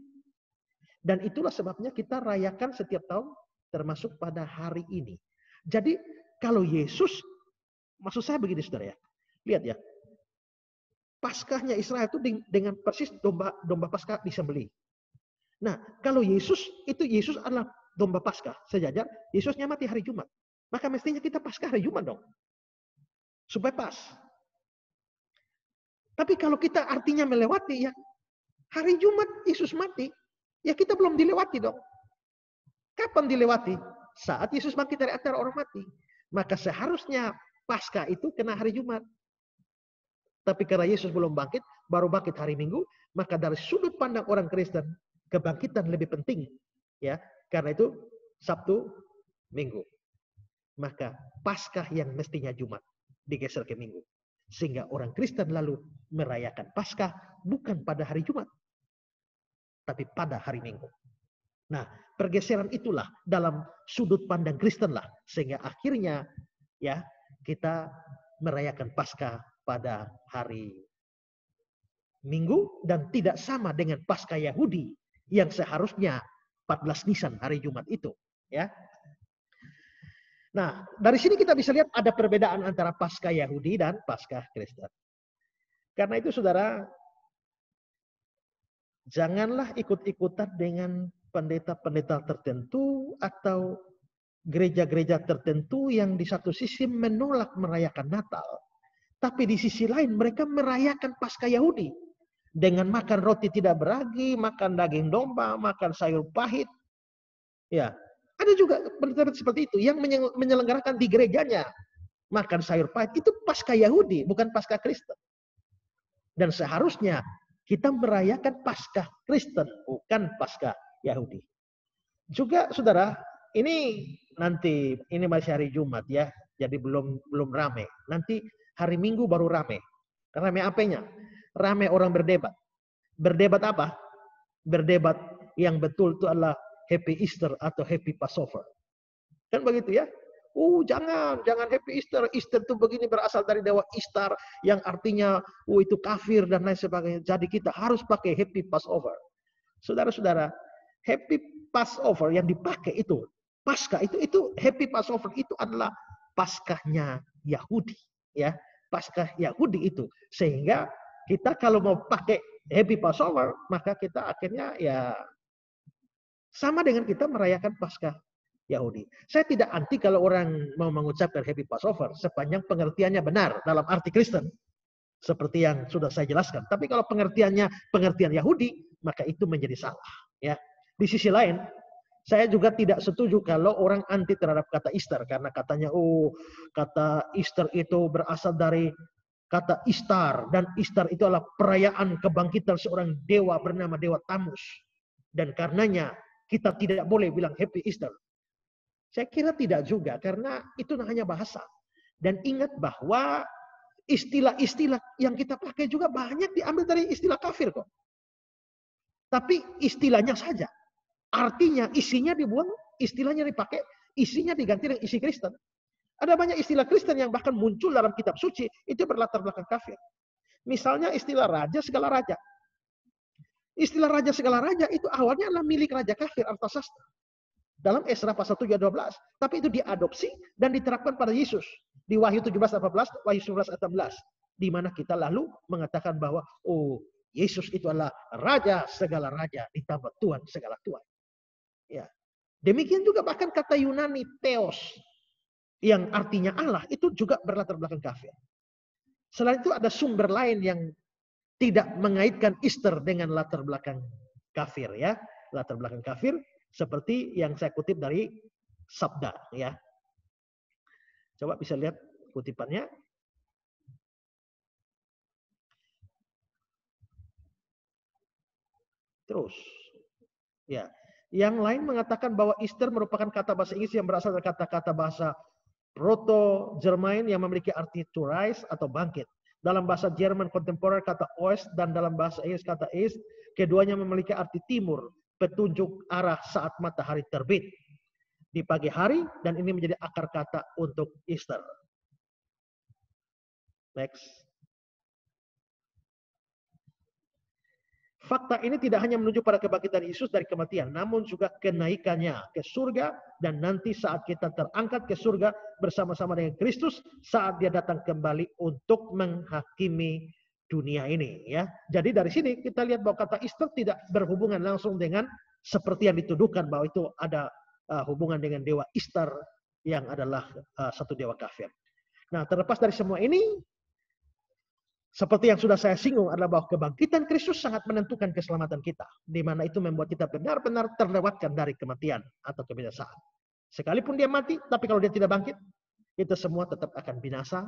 Dan itulah sebabnya kita rayakan setiap tahun termasuk pada hari ini. Jadi kalau Yesus, maksud saya begini saudara ya, lihat ya, Paskahnya Israel itu dengan persis domba Paskah disembelih. Nah, kalau Yesus adalah domba Paskah sejajar, Yesusnya mati hari Jumat. Maka mestinya kita Paskah hari Jumat dong. Supaya pas. Tapi kalau kita artinya melewati, ya hari Jumat Yesus mati, ya kita belum dilewati dong. Kapan dilewati? Saat Yesus bangkit dari antara orang mati. Maka seharusnya Paskah itu kena hari Jumat. Tapi karena Yesus belum bangkit, baru bangkit hari Minggu, maka dari sudut pandang orang Kristen, kebangkitan lebih penting, ya. Karena itu Sabtu, Minggu. Maka Paskah yang mestinya Jumat digeser ke Minggu. Sehingga orang Kristen lalu merayakan Paskah bukan pada hari Jumat, tapi pada hari Minggu. Nah, pergeseran itulah dalam sudut pandang Kristen lah, sehingga akhirnya ya kita merayakan Paskah pada hari Minggu dan tidak sama dengan Paskah Yahudi yang seharusnya 14 Nisan hari Jumat itu, ya. Nah, dari sini kita bisa lihat ada perbedaan antara Paskah Yahudi dan Paskah Kristen. Karena itu saudara, janganlah ikut-ikutan dengan pendeta-pendeta tertentu atau gereja-gereja tertentu yang di satu sisi menolak merayakan Natal. Tapi di sisi lain mereka merayakan Paskah Yahudi. Dengan makan roti tidak beragi, makan daging domba, makan sayur pahit. Ya, ada juga pendeta seperti itu yang menyelenggarakan di gerejanya. Makan sayur pahit, itu Paskah Yahudi, bukan Paskah Kristen. Dan seharusnya kita merayakan Paskah Kristen, bukan Paskah Yahudi. Juga saudara, ini nanti, ini masih hari Jumat ya, jadi belum rame. Nanti hari Minggu baru rame. Rame apanya? Rame orang berdebat. Berdebat apa? Berdebat yang betul itu adalah Happy Easter atau Happy Passover. Kan begitu ya? Jangan Happy Easter. Easter itu begini berasal dari dewa Ishtar yang artinya itu kafir dan lain sebagainya. Jadi kita harus pakai Happy Passover. Saudara-saudara, Happy Passover yang dipakai itu, Paskah itu Happy Passover itu adalah Paskahnya Yahudi, ya. Paskah Yahudi itu. Sehingga kita kalau mau pakai Happy Passover, maka kita akhirnya ya sama dengan kita merayakan Paskah Yahudi. Saya tidak anti kalau orang mau mengucapkan Happy Passover sepanjang pengertiannya benar dalam arti Kristen. Seperti yang sudah saya jelaskan. Tapi kalau pengertian Yahudi, maka itu menjadi salah. Ya. Di sisi lain, saya juga tidak setuju kalau orang anti terhadap kata Easter. Karena katanya, kata Easter itu berasal dari kata Ishtar. Dan Ishtar itu adalah perayaan kebangkitan seorang dewa bernama Dewa Tamus. Dan karenanya kita tidak boleh bilang Happy Easter. Saya kira tidak juga, karena itu hanya bahasa. Dan ingat bahwa istilah-istilah yang kita pakai juga banyak diambil dari istilah kafir kok. Tapi istilahnya saja. Artinya, isinya dibuang, istilahnya dipakai, isinya diganti dengan isi Kristen. Ada banyak istilah Kristen yang bahkan muncul dalam kitab suci, itu berlatar belakang kafir. Misalnya istilah raja segala raja. Istilah raja segala raja itu awalnya adalah milik raja kafir, Artasasta. Dalam Esra pasal 7 ayat 12. Tapi itu diadopsi dan diterapkan pada Yesus. Di Wahyu 17 ayat 14, Wahyu 19 ayat 16. Di mana kita lalu mengatakan bahwa, Yesus itu adalah raja segala raja, ditambah Tuhan segala Tuhan. Ya. Demikian juga bahkan kata Yunani Theos yang artinya Allah itu juga berlatar belakang kafir. Selain itu ada sumber lain yang tidak mengaitkan Easter dengan latar belakang kafir ya. Latar belakang kafir seperti yang saya kutip dari Sabda ya. Coba bisa lihat kutipannya. Terus ya. Yang lain mengatakan bahwa Easter merupakan kata bahasa Inggris yang berasal dari kata-kata bahasa Proto-Jerman yang memiliki arti to rise atau bangkit. Dalam bahasa Jerman kontemporer kata Ost dan dalam bahasa Inggris kata East, keduanya memiliki arti timur, petunjuk arah saat matahari terbit di pagi hari, dan ini menjadi akar kata untuk Easter. Next. Fakta ini tidak hanya menunjuk pada kebangkitan Yesus dari kematian, namun juga kenaikannya ke surga, dan nanti saat kita terangkat ke surga bersama-sama dengan Kristus saat dia datang kembali untuk menghakimi dunia ini. Ya, jadi dari sini kita lihat bahwa kata Easter tidak berhubungan langsung dengan seperti yang dituduhkan bahwa itu ada hubungan dengan dewa Ishtar yang adalah satu dewa kafir. Nah, terlepas dari semua ini, seperti yang sudah saya singgung adalah bahwa kebangkitan Kristus sangat menentukan keselamatan kita. Di mana itu membuat kita benar-benar terlewatkan dari kematian atau kebinasaan. Sekalipun dia mati, tapi kalau dia tidak bangkit, kita semua tetap akan binasa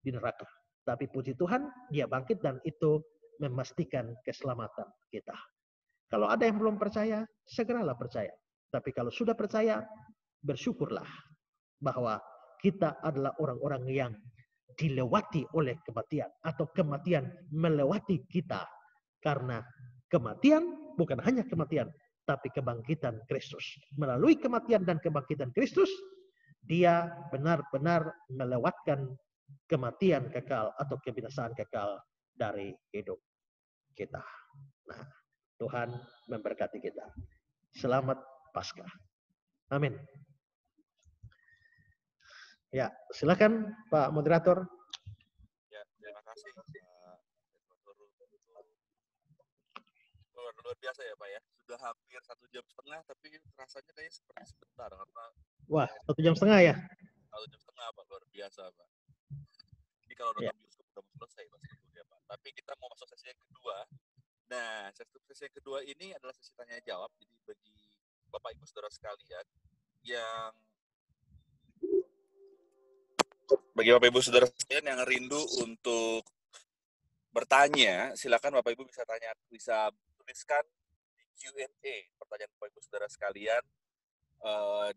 di neraka. Tapi puji Tuhan, dia bangkit dan itu memastikan keselamatan kita. Kalau ada yang belum percaya, segeralah percaya. Tapi kalau sudah percaya, bersyukurlah bahwa kita adalah orang-orang yang dilewati oleh kematian atau kematian melewati kita, karena kematian bukan hanya kematian tapi kebangkitan Kristus. Melalui kematian dan kebangkitan Kristus, dia benar-benar melewatkan kematian kekal atau kebinasaan kekal dari hidup kita. Nah, Tuhan memberkati kita. Selamat Paskah. Amin. Ya, silakan Pak Moderator. Ya, terima kasih luar biasa ya Pak ya. Sudah hampir 1,5 jam, tapi rasanya kayaknya seperti sebentar karena Wah, 1,5 jam ya? 1,5 jam Pak, luar biasa Pak. Ini kalau nonton bioskop udah mau selesai Pak sebetulnya Pak. Tapi kita mau masuk sesi yang kedua. Nah, sesi yang kedua ini adalah sesi tanya jawab. Jadi bagi Bapak Ibu Saudara sekalian yang yang rindu untuk bertanya, silakan Bapak Ibu bisa tuliskan di Q&A pertanyaan Bapak Ibu Saudara sekalian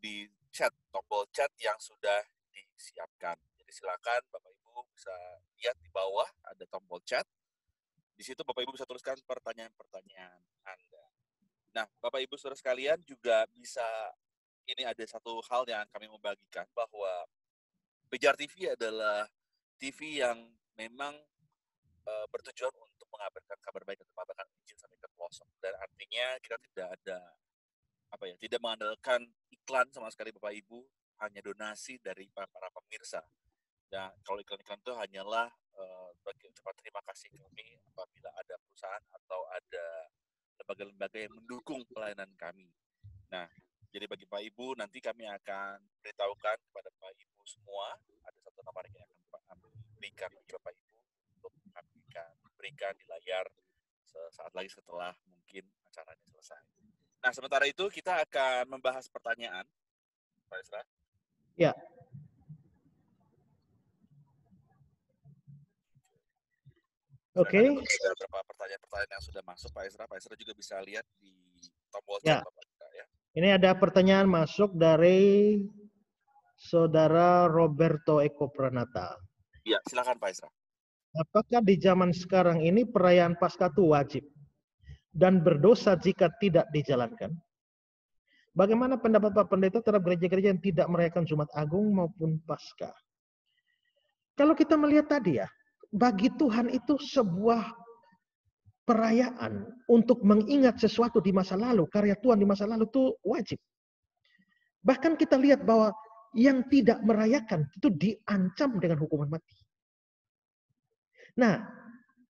di chat, tombol chat yang sudah disiapkan. Jadi silakan Bapak Ibu bisa lihat di bawah ada tombol chat. Di situ Bapak Ibu bisa tuliskan pertanyaan-pertanyaan Anda. Nah, Bapak Ibu Saudara sekalian juga bisa, ini ada satu hal yang kami mau bagikan bahwa Pijar TV adalah TV yang memang bertujuan untuk mengabarkan kabar baik dan mengabarkan Injil sampai ke pelosok. Dan artinya kita tidak mengandalkan iklan sama sekali Bapak Ibu, hanya donasi dari para pemirsa. Dan kalau iklan-iklan itu hanyalah bagi ucapan terima kasih kami apabila ada perusahaan atau ada lembaga-lembaga yang mendukung pelayanan kami. Nah, jadi bagi Pak Ibu, nanti kami akan beritahukan kepada Pak Ibu semua, ada satu nomor yang akan kami berikan bagi Bapak Ibu untuk kami berikan di layar sesaat lagi setelah mungkin acaranya selesai. Nah, sementara itu kita akan membahas pertanyaan, Pak Ezra. Ya. Oke. Ada beberapa pertanyaan yang sudah masuk, Pak Ezra. Pak Ezra juga bisa lihat di tombol chat, Bapak Ezra, ya. Ini ada pertanyaan masuk dari Saudara Roberto Eko Pranata. Iya, silakan Pak Ezra. Apakah di zaman sekarang ini perayaan Paskah itu wajib dan berdosa jika tidak dijalankan? Bagaimana pendapat Pak Pendeta terhadap gereja-gereja yang tidak merayakan Jumat Agung maupun Paskah? Kalau kita melihat tadi ya, bagi Tuhan itu sebuah perayaan untuk mengingat sesuatu di masa lalu, karya Tuhan di masa lalu itu wajib. Bahkan kita lihat bahwa yang tidak merayakan itu diancam dengan hukuman mati. Nah,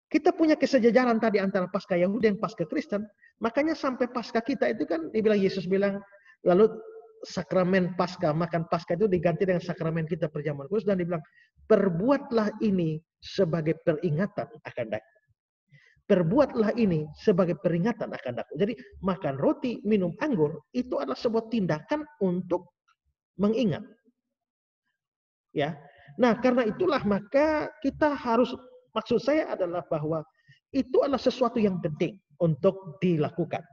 kita punya kesejajaran tadi antara Paskah Yahudi dan Paskah Kristen, makanya sampai Paskah kita itu kan dibilang, Yesus bilang, lalu sakramen Paskah, makan Paskah itu diganti dengan sakramen kita perjamuan kudus, dan dibilang, perbuatlah ini sebagai peringatan akan daku. Perbuatlah ini sebagai peringatan akan daku. Jadi makan roti, minum anggur, itu adalah sebuah tindakan untuk mengingat. Ya. Nah, karena itulah maka kita harus, maksud saya adalah bahwa itu adalah sesuatu yang penting untuk dilakukan.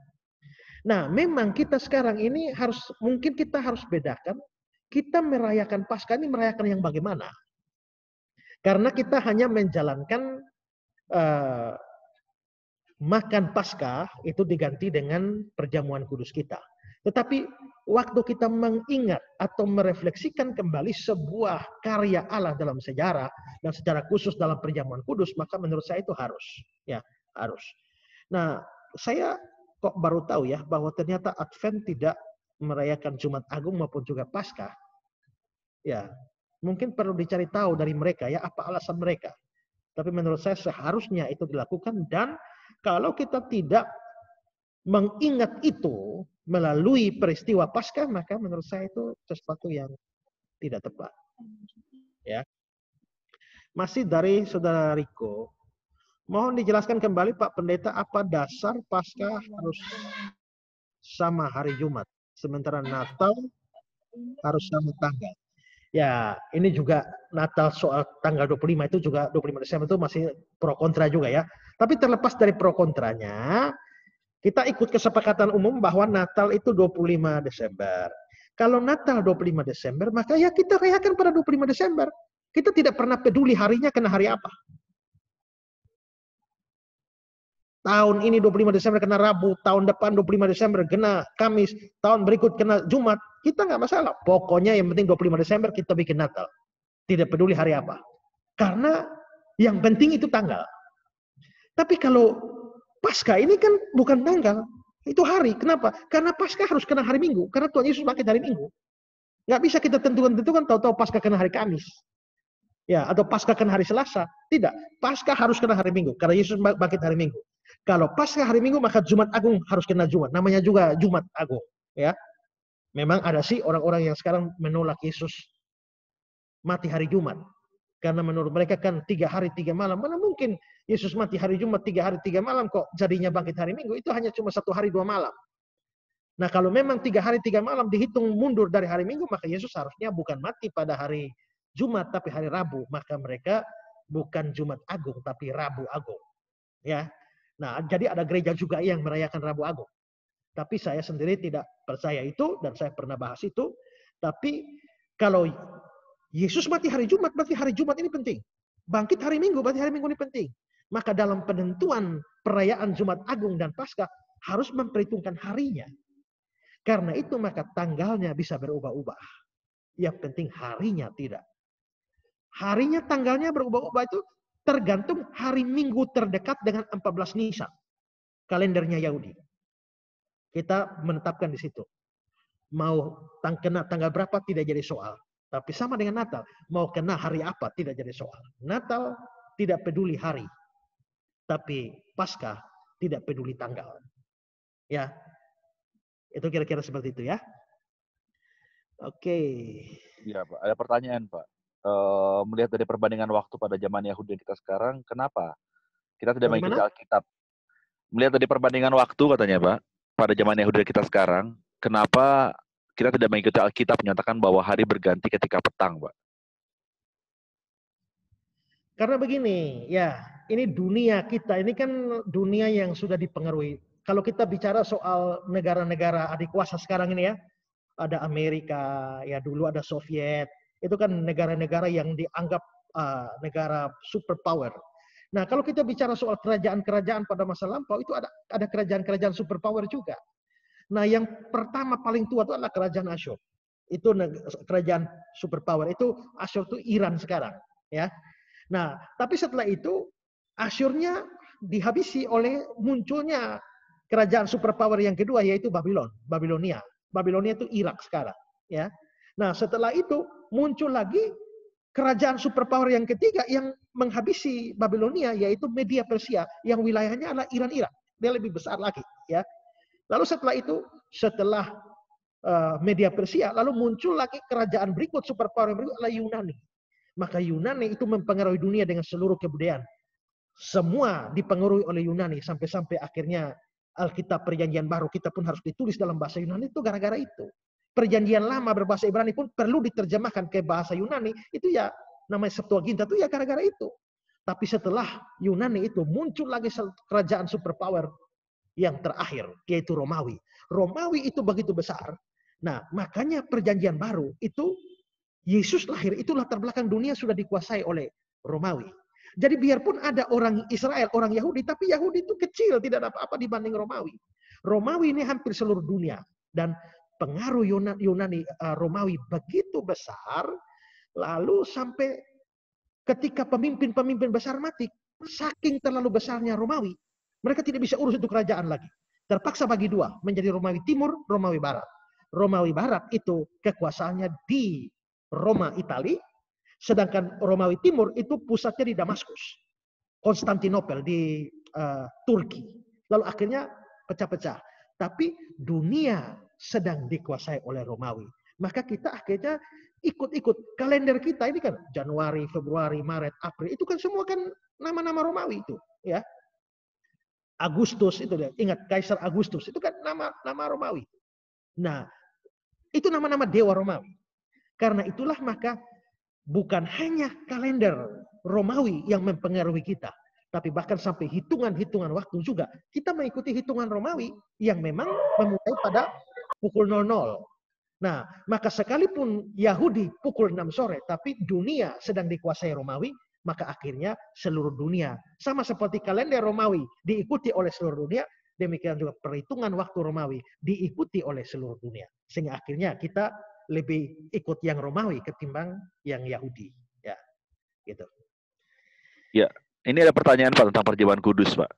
Nah, memang kita sekarang ini mungkin kita harus bedakan, kita merayakan Paskah ini merayakan yang bagaimana. Karena kita hanya menjalankan makan Paskah itu diganti dengan perjamuan kudus kita. Tetapi waktu kita mengingat atau merefleksikan kembali sebuah karya Allah dalam sejarah dan secara khusus dalam perjamuan kudus, maka menurut saya itu harus, ya, harus. Nah, saya kok baru tahu ya bahwa ternyata Advent tidak merayakan Jumat Agung maupun juga Paskah. Ya, mungkin perlu dicari tahu dari mereka ya apa alasan mereka. Tapi menurut saya seharusnya itu dilakukan, dan kalau kita tidak mengingat itu melalui peristiwa Paskah, maka menurut saya itu sesuatu yang tidak tepat. Ya. Masih dari Saudara Riko, mohon dijelaskan kembali Pak Pendeta, apa dasar Paskah harus sama hari Jumat, sementara Natal harus sama tanggal. Ya, ini juga Natal soal tanggal 25 itu juga 25 Desember itu masih pro kontra juga ya. Tapi terlepas dari pro kontranya, kita ikut kesepakatan umum bahwa Natal itu 25 Desember. Kalau Natal 25 Desember, maka ya kita rayakan pada 25 Desember. Kita tidak pernah peduli harinya kena hari apa. Tahun ini 25 Desember kena Rabu, tahun depan 25 Desember kena Kamis, tahun berikut kena Jumat. Kita nggak masalah. Pokoknya yang penting 25 Desember kita bikin Natal. Tidak peduli hari apa. Karena yang penting itu tanggal. Tapi kalau Paskah ini kan bukan tanggal, itu hari. Kenapa? Karena Paskah harus kena hari Minggu. Karena Tuhan Yesus pakai hari Minggu. Nggak bisa kita tentukan tahu-tahu Paskah kena hari Kamis. Ya, atau Paskah kena hari Selasa. Tidak. Paskah harus kena hari Minggu. Karena Yesus bangkit hari Minggu. Kalau Paskah hari Minggu, maka Jumat Agung harus kena Jumat. Namanya juga Jumat Agung. Ya, memang ada sih orang-orang yang sekarang menolak Yesus mati hari Jumat. Karena menurut mereka kan 3 hari 3 malam. Mana mungkin Yesus mati hari Jumat 3 hari 3 malam kok jadinya bangkit hari Minggu. Itu hanya cuma 1 hari 2 malam. Nah, kalau memang 3 hari 3 malam dihitung mundur dari hari Minggu, maka Yesus harusnya bukan mati pada hari Jumat tapi hari Rabu. Maka mereka bukan Jumat Agung tapi Rabu Agung. Ya. Nah, jadi ada gereja juga yang merayakan Rabu Agung. Tapi saya sendiri tidak percaya itu dan saya pernah bahas itu. Tapi kalau Yesus mati hari Jumat, berarti hari Jumat ini penting. Bangkit hari Minggu, berarti hari Minggu ini penting. Maka dalam penentuan perayaan Jumat Agung dan Paskah harus memperhitungkan harinya. Karena itu maka tanggalnya bisa berubah-ubah. Yang penting harinya tidak. Harinya, tanggalnya berubah-ubah itu tergantung hari Minggu terdekat dengan 14 Nisan. Kalendernya Yahudi. Kita menetapkan di situ. Mau kena tanggal berapa tidak jadi soal. Tapi sama dengan Natal. Mau kena hari apa tidak jadi soal. Natal tidak peduli hari. Tapi Paskah tidak peduli tanggal. Ya. Itu kira-kira seperti itu ya. Oke. Iya, Pak. Ada pertanyaan, Pak. Melihat dari perbandingan waktu pada zaman Yahudi kita sekarang, kenapa kita tidak mengikuti Alkitab? Melihat dari perbandingan waktu katanya, Pak, pada zaman Yahudi kita sekarang, kenapa kita tidak mengikuti Alkitab menyatakan bahwa hari berganti ketika petang, Pak? Karena begini, ya, ini dunia kita, ini kan dunia yang sudah dipengaruhi. Kalau kita bicara soal negara-negara adik kuasa sekarang ini ya, ada Amerika, ya dulu ada Soviet, itu kan negara-negara yang dianggap negara superpower. Nah, kalau kita bicara soal kerajaan-kerajaan pada masa lampau, itu ada kerajaan-kerajaan superpower juga. Nah, yang pertama paling tua itu adalah kerajaan Asyur. Itu kerajaan superpower. Itu Asyur itu Iran sekarang, ya. Nah, tapi setelah itu Asyurnya dihabisi oleh munculnya kerajaan superpower yang kedua, yaitu Babilonia. Babilonia itu Irak sekarang, ya. Nah, setelah itu muncul lagi kerajaan superpower yang ketiga yang menghabisi Babilonia, yaitu Media Persia, yang wilayahnya adalah Iran-Irak. Dia lebih besar lagi, ya. Lalu setelah itu, setelah Media Persia, lalu muncul lagi kerajaan berikut, superpower yang berikut adalah Yunani. Maka Yunani itu mempengaruhi dunia dengan seluruh kebudayaan. Semua dipengaruhi oleh Yunani sampai-sampai akhirnya Alkitab Perjanjian Baru kita pun harus ditulis dalam bahasa Yunani itu gara-gara itu. Perjanjian Lama berbahasa Ibrani pun perlu diterjemahkan ke bahasa Yunani, itu ya namanya Septuaginta, itu ya gara-gara itu. Tapi setelah Yunani itu muncul lagi kerajaan superpower yang terakhir, yaitu Romawi. Romawi itu begitu besar. Nah, makanya Perjanjian Baru itu Yesus lahir, itu latar belakang dunia sudah dikuasai oleh Romawi. Jadi biarpun ada orang Israel, orang Yahudi, tapi Yahudi itu kecil, tidak ada apa-apa dibanding Romawi. Romawi ini hampir seluruh dunia. Dan pengaruh Yunani Romawi begitu besar, lalu sampai ketika pemimpin-pemimpin besar mati, saking terlalu besarnya Romawi, mereka tidak bisa urus itu kerajaan lagi. Terpaksa bagi dua, menjadi Romawi Timur, Romawi Barat. Romawi Barat itu kekuasaannya di Roma, Italia, sedangkan Romawi Timur itu pusatnya di Damaskus, Konstantinopel di Turki. Lalu akhirnya pecah-pecah. Tapi dunia sedang dikuasai oleh Romawi. Maka kita akhirnya ikut-ikut. Kalender kita ini kan Januari, Februari, Maret, April. Itu kan semua kan nama-nama Romawi itu. Ya. Agustus itu dia. Ingat Kaisar Agustus. Itu kan nama Romawi. Nah, itu nama-nama dewa Romawi. Karena itulah maka bukan hanya kalender Romawi yang mempengaruhi kita. Tapi bahkan sampai hitungan-hitungan waktu juga. Kita mengikuti hitungan Romawi yang memang memulai pada pukul 00. Nah, maka sekalipun Yahudi pukul 6 sore, tapi dunia sedang dikuasai Romawi, maka akhirnya seluruh dunia. Sama seperti kalender Romawi diikuti oleh seluruh dunia, demikian juga perhitungan waktu Romawi diikuti oleh seluruh dunia. Sehingga akhirnya kita lebih ikut yang Romawi ketimbang yang Yahudi. Ya, gitu. Ya. Ini ada pertanyaan Pak tentang perjamuan kudus, Pak.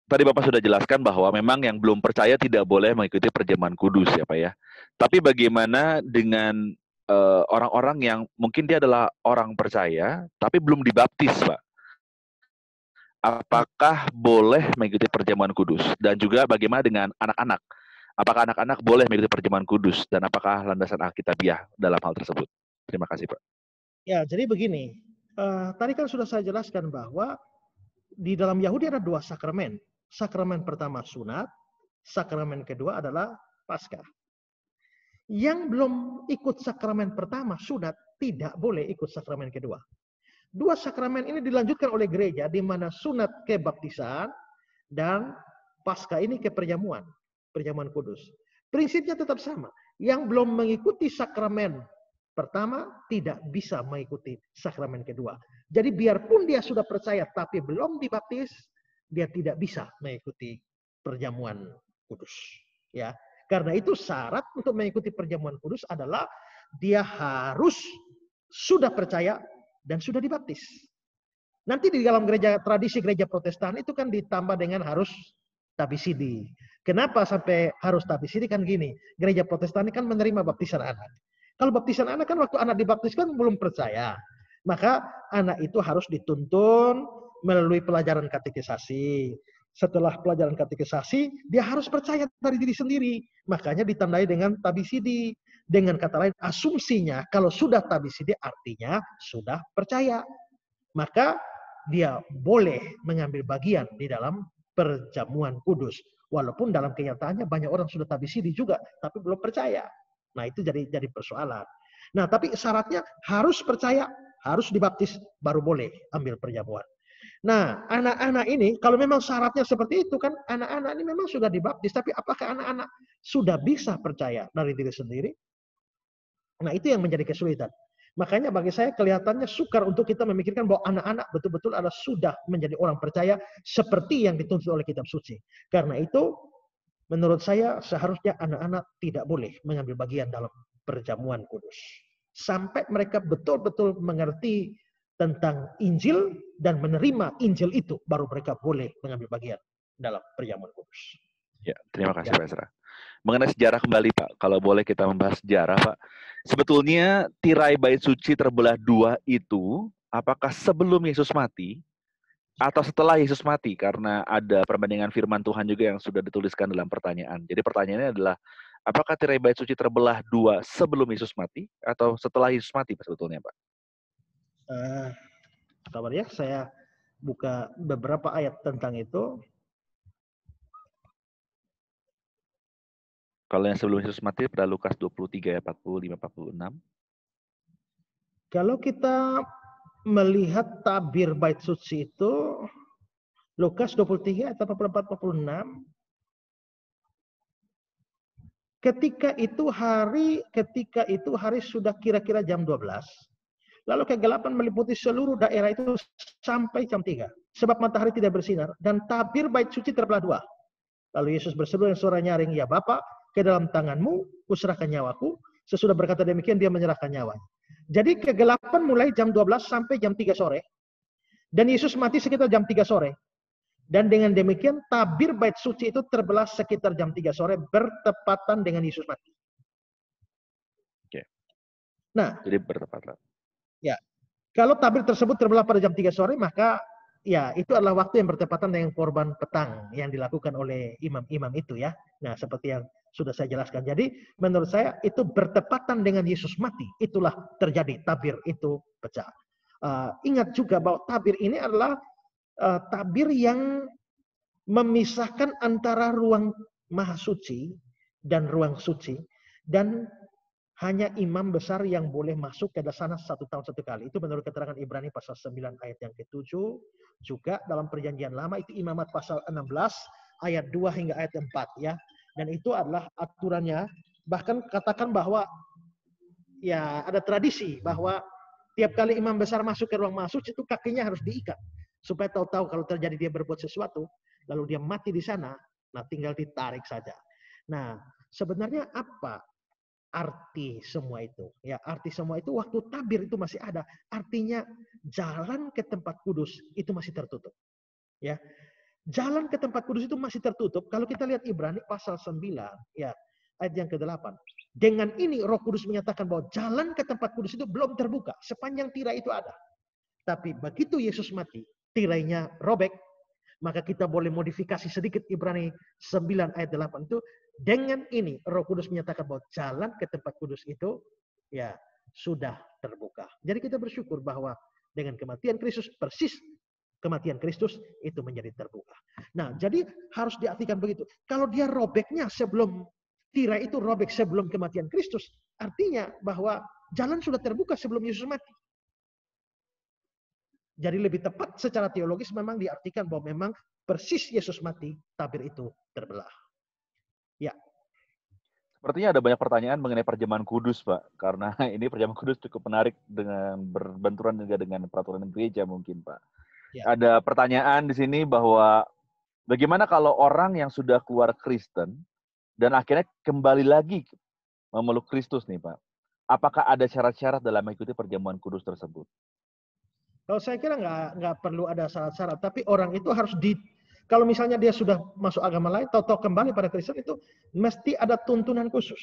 tadi Bapak sudah jelaskan bahwa memang yang belum percaya tidak boleh mengikuti perjamuan kudus ya Pak ya. Tapi bagaimana dengan orang-orang yang mungkin dia adalah orang percaya tapi belum dibaptis Pak? Apakah boleh mengikuti perjamuan kudus? Dan juga bagaimana dengan anak-anak? Apakah anak-anak boleh mengikuti perjamuan kudus? Dan apakah landasan Alkitabiah dalam hal tersebut? Terima kasih Pak. Ya, jadi begini. Tadi kan sudah saya jelaskan bahwa di dalam Yahudi ada 2 sakramen. Sakramen pertama sunat, sakramen kedua adalah Paskah. Yang belum ikut sakramen pertama sunat tidak boleh ikut sakramen kedua. 2 sakramen ini dilanjutkan oleh gereja di mana sunat ke baptisan dan Paskah ini ke perjamuan kudus. Prinsipnya tetap sama. Yang belum mengikuti sakramen pertama tidak bisa mengikuti sakramen kedua. Jadi biarpun dia sudah percaya tapi belum dibaptis, dia tidak bisa mengikuti perjamuan kudus. Ya, karena itu syarat untuk mengikuti perjamuan kudus adalah dia harus sudah percaya dan sudah dibaptis. Nanti di dalam tradisi gereja Protestan itu kan ditambah dengan harus tabisidi. Kenapa sampai harus tabisidi? Kan gini, gereja Protestan ini kan menerima baptisan anak. Kalau baptisan anak kan waktu anak dibaptiskan belum percaya. Maka anak itu harus dituntun melalui pelajaran katekisasi. Setelah pelajaran katekisasi, dia harus percaya dari diri sendiri. Makanya ditandai dengan tabisidi. Dengan kata lain, asumsinya kalau sudah tabisidi artinya sudah percaya. Maka dia boleh mengambil bagian di dalam perjamuan kudus. Walaupun dalam kenyataannya banyak orang sudah tabisidi juga, tapi belum percaya. Nah itu jadi persoalan. Nah tapi syaratnya harus percaya, harus dibaptis, baru boleh ambil perjamuan. Nah anak-anak ini, kalau memang syaratnya seperti itu kan, anak-anak ini memang sudah dibaptis, tapi apakah anak-anak sudah bisa percaya dari diri sendiri? Nah itu yang menjadi kesulitan. Makanya bagi saya kelihatannya sukar untuk kita memikirkan bahwa anak-anak betul-betul adalah sudah menjadi orang percaya seperti yang dituntut oleh kitab suci. Karena itu menurut saya seharusnya anak-anak tidak boleh mengambil bagian dalam perjamuan kudus. Sampai mereka betul-betul mengerti tentang Injil dan menerima Injil itu, baru mereka boleh mengambil bagian dalam perjamuan kudus. Ya, terima kasih Pak Ezra. Mengenai sejarah kembali Pak, kalau boleh kita membahas sejarah Pak. Sebetulnya tirai bait suci terbelah 2 itu, apakah sebelum Yesus mati atau setelah Yesus mati? Karena ada perbandingan firman Tuhan juga yang sudah dituliskan dalam pertanyaan. Jadi pertanyaannya adalah, apakah tirai bait suci terbelah 2 sebelum Yesus mati atau setelah Yesus mati Pak sebetulnya Pak? Sabar ya, saya buka beberapa ayat tentang itu. Kalau yang sebelum Yesus mati pada Lukas 23 ayat 45-46. Kalau kita melihat tabir bait suci itu, Lukas 23 ayat 44-46. Ketika itu hari sudah kira-kira jam 12. Lalu kegelapan meliputi seluruh daerah itu sampai jam 3. Sebab matahari tidak bersinar dan tabir bait suci terbelah 2. Lalu Yesus berseru dengan suara nyaring, "Ya Bapa, ke dalam tanganmu kuserahkan nyawaku." Sesudah berkata demikian, dia menyerahkan nyawanya. Jadi kegelapan mulai jam 12 sampai jam 3 sore. Dan Yesus mati sekitar jam 3 sore. Dan dengan demikian tabir bait suci itu terbelah sekitar jam 3 sore bertepatan dengan Yesus mati. Oke. Nah, jadi bertepatan. Ya. Kalau tabir tersebut terbelah pada jam 3 sore, maka ya itu adalah waktu yang bertepatan dengan korban petang yang dilakukan oleh imam-imam itu ya. Nah, seperti yang sudah saya jelaskan. Jadi menurut saya itu bertepatan dengan Yesus mati. Itulah terjadi tabir itu pecah. Ingat juga bahwa tabir ini adalah tabir yang memisahkan antara ruang maha suci dan ruang suci. Dan hanya imam besar yang boleh masuk ke sana 1 tahun 1 kali. Itu menurut keterangan Ibrani pasal 9 ayat yang ke-7. Juga dalam perjanjian lama itu imamat pasal 16 ayat 2 hingga ayat 4 ya. Dan itu adalah aturannya. Bahkan katakan bahwa ya ada tradisi bahwa tiap kali imam besar masuk ke ruang maha suci itu kakinya harus diikat. Supaya tahu-tahu kalau terjadi dia berbuat sesuatu, lalu dia mati di sana, nah tinggal ditarik saja. Nah, sebenarnya apa arti semua itu? Ya, arti semua itu waktu tabir itu masih ada. Artinya jalan ke tempat kudus itu masih tertutup. Ya. Jalan ke tempat kudus itu masih tertutup. Kalau kita lihat Ibrani pasal 9, ya, ayat yang ke-8. Dengan ini Roh Kudus menyatakan bahwa jalan ke tempat kudus itu belum terbuka. Sepanjang tirai itu ada. Tapi begitu Yesus mati, tirainya robek, maka kita boleh modifikasi sedikit Ibrani 9 ayat 8 itu. Dengan ini Roh Kudus menyatakan bahwa jalan ke tempat kudus itu ya sudah terbuka. Jadi kita bersyukur bahwa dengan kematian Kristus, persis kematian Kristus itu menjadi terbuka. Nah, jadi harus diartikan begitu. Kalau dia robeknya sebelum tirai itu robek sebelum kematian Kristus, artinya bahwa jalan sudah terbuka sebelum Yesus mati. Jadi lebih tepat secara teologis memang diartikan bahwa memang persis Yesus mati, tabir itu terbelah. Ya. Sepertinya ada banyak pertanyaan mengenai perjamuan kudus, Pak. Karena ini perjamuan kudus cukup menarik dengan berbenturan juga dengan peraturan gereja mungkin, Pak. Ya. Ada pertanyaan di sini bahwa bagaimana kalau orang yang sudah keluar Kristen dan akhirnya kembali lagi memeluk Kristus nih, Pak. Apakah ada syarat-syarat dalam mengikuti perjamuan kudus tersebut? Kalau saya kira nggak perlu ada syarat-syarat, tapi orang itu harus kalau misalnya dia sudah masuk agama lain, tahu-tahu kembali pada Kristen itu mesti ada tuntunan khusus.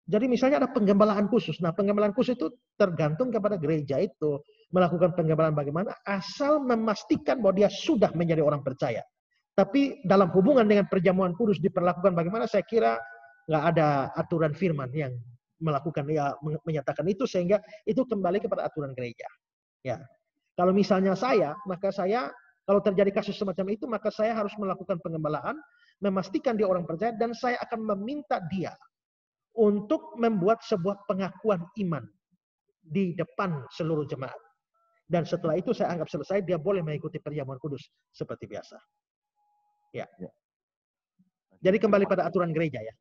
Jadi misalnya ada penggembalaan khusus. Nah, penggembalaan khusus itu tergantung kepada gereja itu melakukan penggembalaan bagaimana, asal memastikan bahwa dia sudah menjadi orang percaya. Tapi dalam hubungan dengan perjamuan kudus diperlakukan bagaimana, saya kira nggak ada aturan firman yang melakukan menyatakan itu, sehingga itu kembali kepada aturan gereja. Ya. Kalau misalnya maka saya kalau terjadi kasus semacam itu, maka saya harus melakukan penggembalaan, memastikan dia orang percaya, dan saya akan meminta dia untuk membuat sebuah pengakuan iman di depan seluruh jemaat. Dan setelah itu saya anggap selesai, dia boleh mengikuti perjamuan kudus seperti biasa. Ya. Jadi kembali pada aturan gereja ya.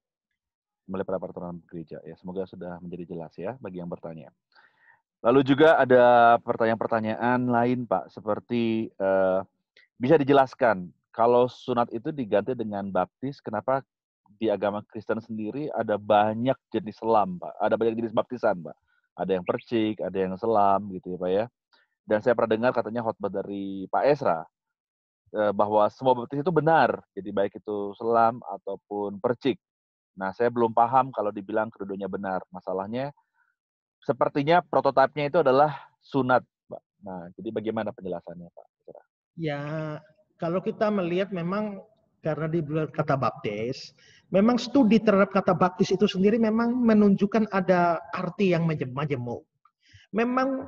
Kembali pada peraturan gereja ya. Semoga sudah menjadi jelas ya bagi yang bertanya. Lalu juga ada pertanyaan-pertanyaan lain, Pak, seperti bisa dijelaskan kalau sunat itu diganti dengan baptis, kenapa di agama Kristen sendiri ada banyak jenis selam, Pak. Ada banyak jenis baptisan, Pak. Ada yang percik, ada yang selam, gitu ya, Pak ya. Dan saya pernah dengar katanya khotbah dari Pak Esra, bahwa semua baptis itu benar. Jadi baik itu selam ataupun percik. Nah, saya belum paham kalau dibilang kedudukannya benar. Masalahnya, sepertinya prototipenya itu adalah sunat, Pak. Nah, jadi bagaimana penjelasannya, Pak? Ya, kalau kita melihat memang karena di kata baptis, memang studi terhadap kata baptis itu sendiri memang menunjukkan ada arti yang majemuk. Memang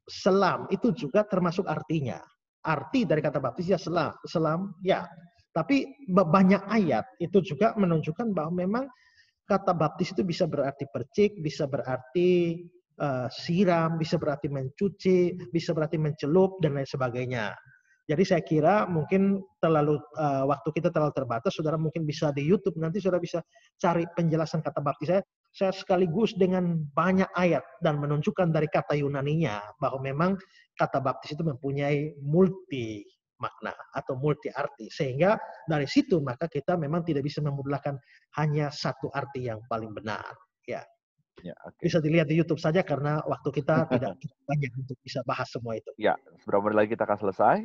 selam itu juga termasuk artinya. Arti dari kata baptis ya selam ya. Tapi banyak ayat itu juga menunjukkan bahwa memang kata baptis itu bisa berarti percik, bisa berarti siram, bisa berarti mencuci, bisa berarti mencelup, dan lain sebagainya. Jadi saya kira mungkin waktu kita terlalu terbatas, saudara mungkin bisa di YouTube, nanti saudara bisa cari penjelasan kata baptis. Saya sekaligus dengan banyak ayat dan menunjukkan dari kata Yunaninya bahwa memang kata baptis itu mempunyai multi makna atau multi arti. Sehingga dari situ maka kita memang tidak bisa memudahkan hanya satu arti yang paling benar. Ya. Ya, okay. Bisa dilihat di YouTube saja karena waktu kita tidak banyak untuk bisa bahas semua itu. Ya, beberapa menit lagi kita akan selesai.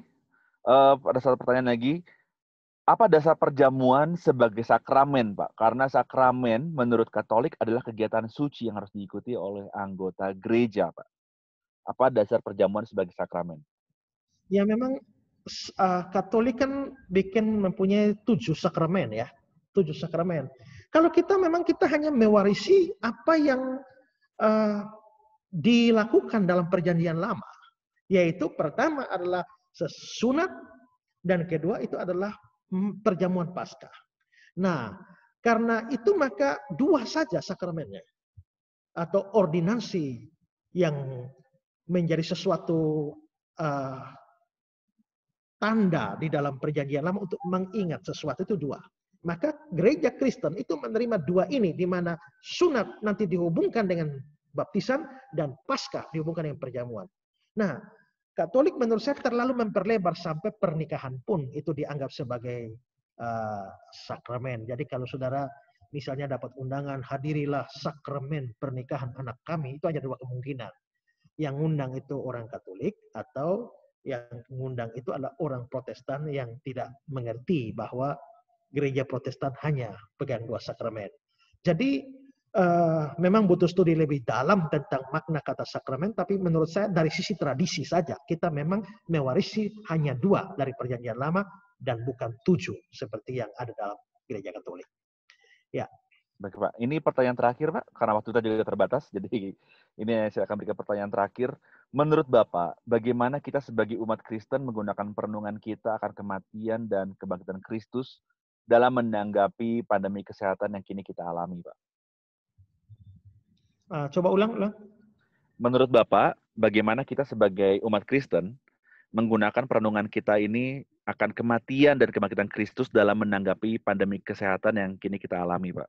Ada satu pertanyaan lagi. Apa dasar perjamuan sebagai sakramen, Pak? Karena sakramen menurut Katolik adalah kegiatan suci yang harus diikuti oleh anggota gereja, Pak. Apa dasar perjamuan sebagai sakramen? Ya memang Katolik kan mempunyai 7 sakramen ya. 7 sakramen. Kalau kita hanya mewarisi apa yang dilakukan dalam perjanjian lama. Yaitu pertama adalah sunat, dan kedua itu adalah perjamuan Paskah. Nah, karena itu maka 2 saja sakramennya atau ordinansi yang menjadi sesuatu tanda di dalam perjanjian lama untuk mengingat sesuatu itu 2. Maka gereja Kristen itu menerima 2 ini, di mana sunat nanti dihubungkan dengan baptisan dan Paskah dihubungkan dengan perjamuan. Nah, Katolik menurut saya terlalu memperlebar sampai pernikahan pun itu dianggap sebagai sakramen. Jadi kalau saudara misalnya dapat undangan, hadirilah sakramen pernikahan anak kami, itu hanya 2 kemungkinan. Yang undang itu orang Katolik atau yang mengundang itu adalah orang Protestan yang tidak mengerti bahwa gereja Protestan hanya pegang 2 sakramen. Jadi memang butuh studi lebih dalam tentang makna kata sakramen, tapi menurut saya dari sisi tradisi saja kita memang mewarisi hanya 2 dari Perjanjian Lama dan bukan 7 seperti yang ada dalam gereja Katolik. Ya. Baik Pak, ini pertanyaan terakhir Pak, karena waktu kita juga terbatas, jadi ini saya akan berikan pertanyaan terakhir. Menurut Bapak, bagaimana kita sebagai umat Kristen menggunakan perenungan kita akan kematian dan kebangkitan Kristus dalam menanggapi pandemi kesehatan yang kini kita alami Pak? Coba ulang. Menurut Bapak, bagaimana kita sebagai umat Kristen menggunakan perenungan kita ini akan kematian dan kebangkitan Kristus dalam menanggapi pandemi kesehatan yang kini kita alami Pak?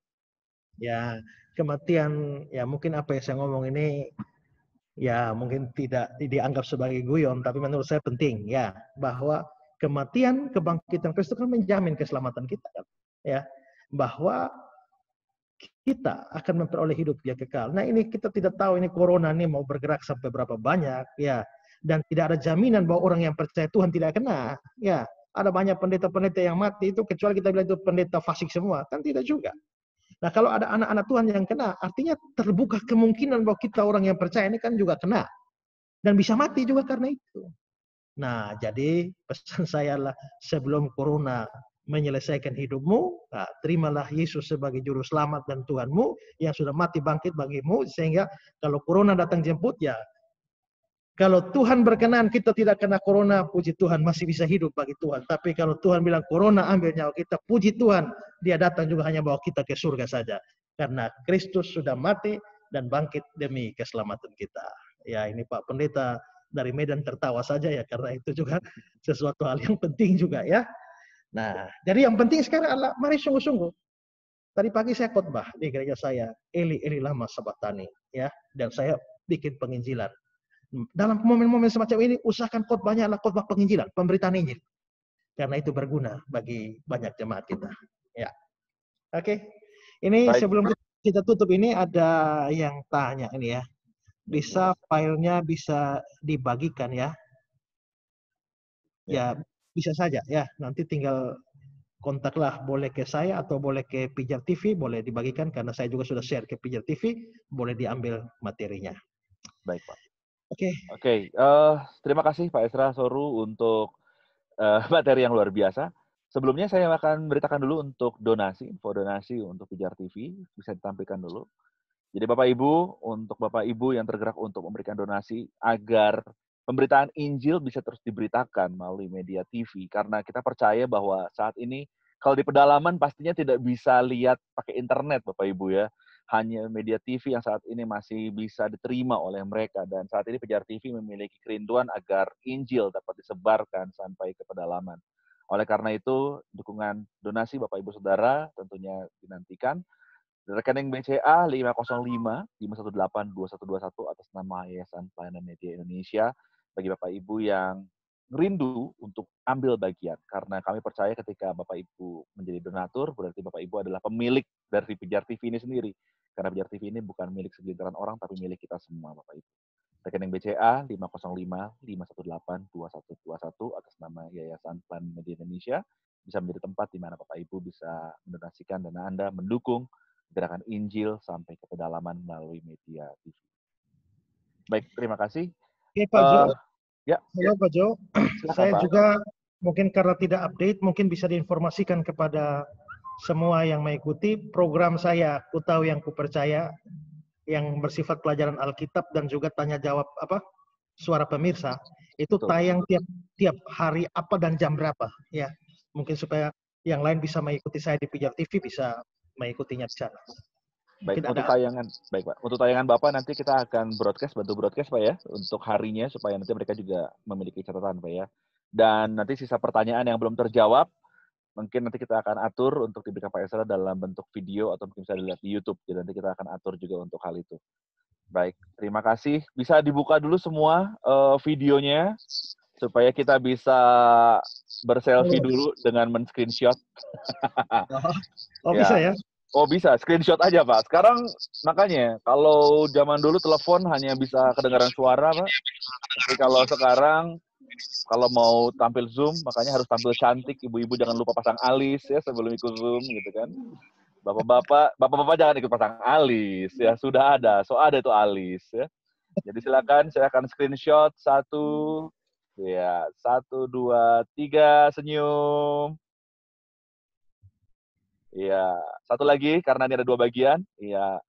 Ya, kematian, ya mungkin apa yang saya ngomong ini ya mungkin tidak dianggap sebagai guyon, tapi menurut saya penting ya, bahwa kematian, kebangkitan Kristus kan menjamin keselamatan kita kan. Ya, bahwa kita akan memperoleh hidup yang kekal. Nah, ini kita tidak tahu ini corona ini mau bergerak sampai berapa banyak ya, dan tidak ada jaminan bahwa orang yang percaya Tuhan tidak kena. Ya, ada banyak pendeta-pendeta yang mati itu kecuali kita bilang itu pendeta fasik semua, kan tidak juga. Nah, kalau ada anak-anak Tuhan yang kena, artinya terbuka kemungkinan bahwa kita orang yang percaya ini kan juga kena. Dan bisa mati juga karena itu. Nah, jadi pesan saya adalah sebelum corona menyelesaikan hidupmu, nah, terimalah Yesus sebagai juru selamat dan Tuhanmu yang sudah mati bangkit bagimu, sehingga kalau corona datang jemput ya, kalau Tuhan berkenan kita tidak kena corona, puji Tuhan masih bisa hidup bagi Tuhan. Tapi kalau Tuhan bilang corona ambil nyawa kita, puji Tuhan dia datang juga hanya bawa kita ke surga saja. Karena Kristus sudah mati dan bangkit demi keselamatan kita. Ya ini Pak Pendeta dari Medan tertawa saja ya, karena itu juga sesuatu hal yang penting juga ya. Nah, jadi yang penting sekarang adalah mari sungguh-sungguh. Tadi pagi saya khotbah di gereja saya, Eli Eli lama sabatani ya, dan saya bikin penginjilan. Dalam momen-momen semacam ini, usahakan khotbahnya adalah khotbah penginjilan, pemberitaan Injil. Karena itu berguna bagi banyak jemaat kita. Ya, oke. Ini baik. Sebelum kita tutup ini ada yang tanya ini ya. Bisa filenya bisa dibagikan ya? Ya, bisa saja ya. Nanti tinggal kontaklah, boleh ke saya atau boleh ke Pijar TV, boleh dibagikan karena saya juga sudah share ke Pijar TV, boleh diambil materinya. Baik Pak. Oke. Terima kasih Pak Esra Soru untuk materi yang luar biasa. Sebelumnya saya akan beritakan dulu untuk info donasi untuk Pijar TV, bisa ditampilkan dulu. Jadi Bapak Ibu, untuk Bapak Ibu yang tergerak untuk memberikan donasi agar pemberitaan Injil bisa terus diberitakan melalui media TV, karena kita percaya bahwa saat ini kalau di pedalaman pastinya tidak bisa lihat pakai internet Bapak Ibu ya. Hanya media TV yang saat ini masih bisa diterima oleh mereka, dan saat ini Pijar TV memiliki kerinduan agar Injil dapat disebarkan sampai ke pedalaman. Oleh karena itu, dukungan donasi Bapak Ibu Saudara tentunya dinantikan. Rekening BCA 505-518-2121 atas nama Yayasan Pelayanan Media Indonesia, bagi Bapak Ibu yang rindu untuk ambil bagian, karena kami percaya ketika Bapak Ibu menjadi donatur, berarti Bapak Ibu adalah pemilik dari Pijar TV ini sendiri. Karena Pijar TV ini bukan milik segelintiran orang, tapi milik kita semua Bapak Ibu. Rekening BCA 505-518-2121 atas nama Yayasan Pelayanan Media Indonesia bisa menjadi tempat di mana Bapak Ibu bisa mendonasikan dana Anda mendukung gerakan Injil sampai ke pedalaman melalui media TV. Baik, terima kasih. Oke, Pak Jo. Ya. Halo Pak Jo. Saya Pak juga mungkin karena tidak update, mungkin bisa diinformasikan kepada semua yang mengikuti program saya, Ku Tahu Yang Ku Percaya, yang bersifat pelajaran Alkitab dan juga tanya jawab suara pemirsa. Itu tayang tiap hari apa dan jam berapa ya. Mungkin supaya yang lain bisa mengikuti saya di Pijar TV, bisa mengikutinya di sana. Baik, untuk tayangan, baik Pak. Untuk tayangan Bapak nanti kita akan bantu broadcast Pak ya, untuk harinya supaya nanti mereka juga memiliki catatan Pak ya. Dan nanti sisa pertanyaan yang belum terjawab, mungkin nanti kita akan atur untuk diberikan Pak Esra dalam bentuk video atau mungkin bisa dilihat di YouTube. Jadi nanti kita akan atur juga untuk hal itu. Baik, terima kasih. Bisa dibuka dulu semua videonya supaya kita bisa berselfie dulu dengan men-screenshot. Bisa ya? Oh bisa, screenshot aja Pak. Sekarang makanya, kalau zaman dulu telepon hanya bisa kedengaran suara Pak. Tapi kalau sekarang kalau mau tampil Zoom, makanya harus tampil cantik. Ibu-ibu jangan lupa pasang alis ya sebelum ikut Zoom gitu kan. Bapak-bapak jangan ikut pasang alis ya, sudah ada, ada itu alis ya. Jadi silakan, saya akan screenshot 1, 2, 3, senyum. Iya, satu lagi karena ini ada 2 bagian. Iya,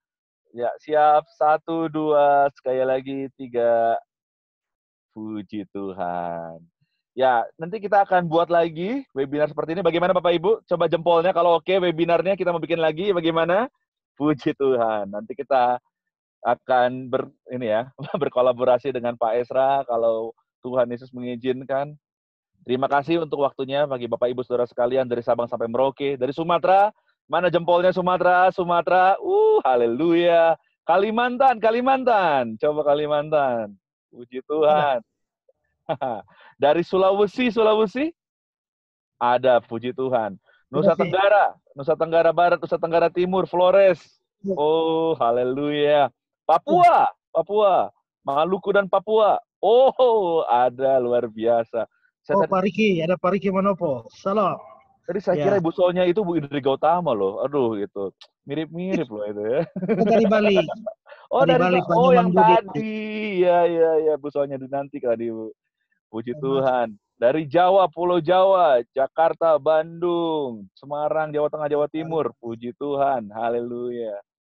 ya siap, 1, 2, sekali lagi 3. Puji Tuhan. Ya, nanti kita akan buat lagi webinar seperti ini. Bagaimana Bapak Ibu? Coba jempolnya kalau oke webinarnya kita mau bikin lagi bagaimana? Puji Tuhan. Nanti kita akan berkolaborasi dengan Pak Esra kalau Tuhan Yesus mengizinkan. Terima kasih untuk waktunya bagi Bapak Ibu Saudara sekalian dari Sabang sampai Merauke, dari Sumatera. Mana jempolnya Sumatera? Sumatera. Haleluya. Kalimantan. Coba Kalimantan. Puji Tuhan. Dari Sulawesi, ada, puji Tuhan. Nusa Tenggara Barat, Nusa Tenggara Timur, Flores. Oh, haleluya. Papua, Maluku dan Papua. Oh, ada, luar biasa. Pak Riki, ada Pak Riki Manopo. Salam. Tadi saya kira Ibu Sonya itu Bu Indri Gautama loh. Aduh, gitu. Mirip-mirip loh itu ya. Dari Bali. Dari Bali. Oh, yang tadi. Iya, Bu Sonya nanti tadi, Bu. Puji Tuhan. Dari Jawa, Pulau Jawa, Jakarta, Bandung, Semarang, Jawa Tengah, Jawa Timur. Puji Tuhan. Haleluya.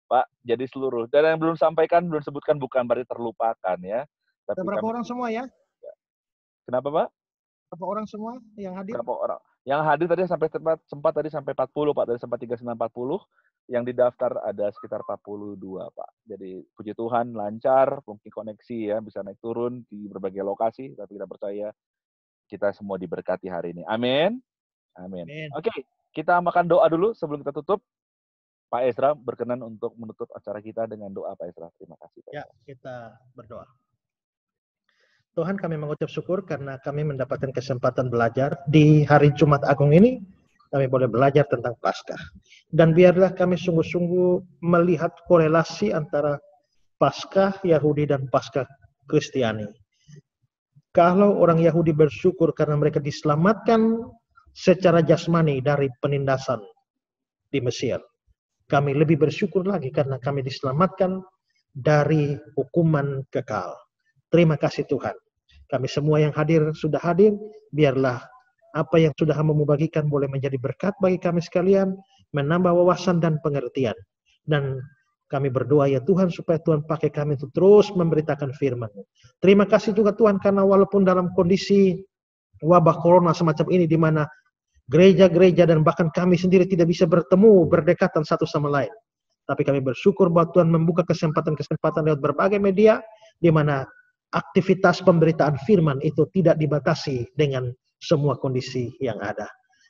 Pak, jadi seluruh. Dan yang belum sampaikan, belum sebutkan bukan berarti terlupakan ya. Tapi berapa orang semua ya? Kenapa, Pak? Berapa orang semua yang hadir? Berapa orang? Yang hadir tadi sempat tadi sampai 40, Pak. Dari sempat 39-40. Yang didaftar ada sekitar 42, Pak. Jadi puji Tuhan lancar, mungkin koneksi ya bisa naik turun di berbagai lokasi, tapi kita percaya kita semua diberkati hari ini. Amin. Oke, kita makan doa dulu sebelum kita tutup. Pak Esra berkenan untuk menutup acara kita dengan doa, Pak Esra. Terima kasih, Pak. Ya, kita berdoa. Tuhan, kami mengucap syukur karena kami mendapatkan kesempatan belajar di hari Jumat Agung ini. Kami boleh belajar tentang Paskah. Dan biarlah kami sungguh-sungguh melihat korelasi antara Paskah Yahudi dan Paskah Kristiani. Kalau orang Yahudi bersyukur karena mereka diselamatkan secara jasmani dari penindasan di Mesir, kami lebih bersyukur lagi karena kami diselamatkan dari hukuman kekal. Terima kasih Tuhan. Kami semua yang hadir sudah hadir, biarlah apa yang sudah Hamba-Mu bagikan boleh menjadi berkat bagi kami sekalian, menambah wawasan dan pengertian. Dan kami berdoa ya Tuhan supaya Tuhan pakai kami untuk terus memberitakan firman-Mu. Terima kasih juga Tuhan karena walaupun dalam kondisi wabah corona semacam ini di mana gereja-gereja dan bahkan kami sendiri tidak bisa bertemu berdekatan satu sama lain. Tapi kami bersyukur bahwa Tuhan membuka kesempatan-kesempatan lewat berbagai media di mana aktivitas pemberitaan firman itu tidak dibatasi dengan semua kondisi yang ada.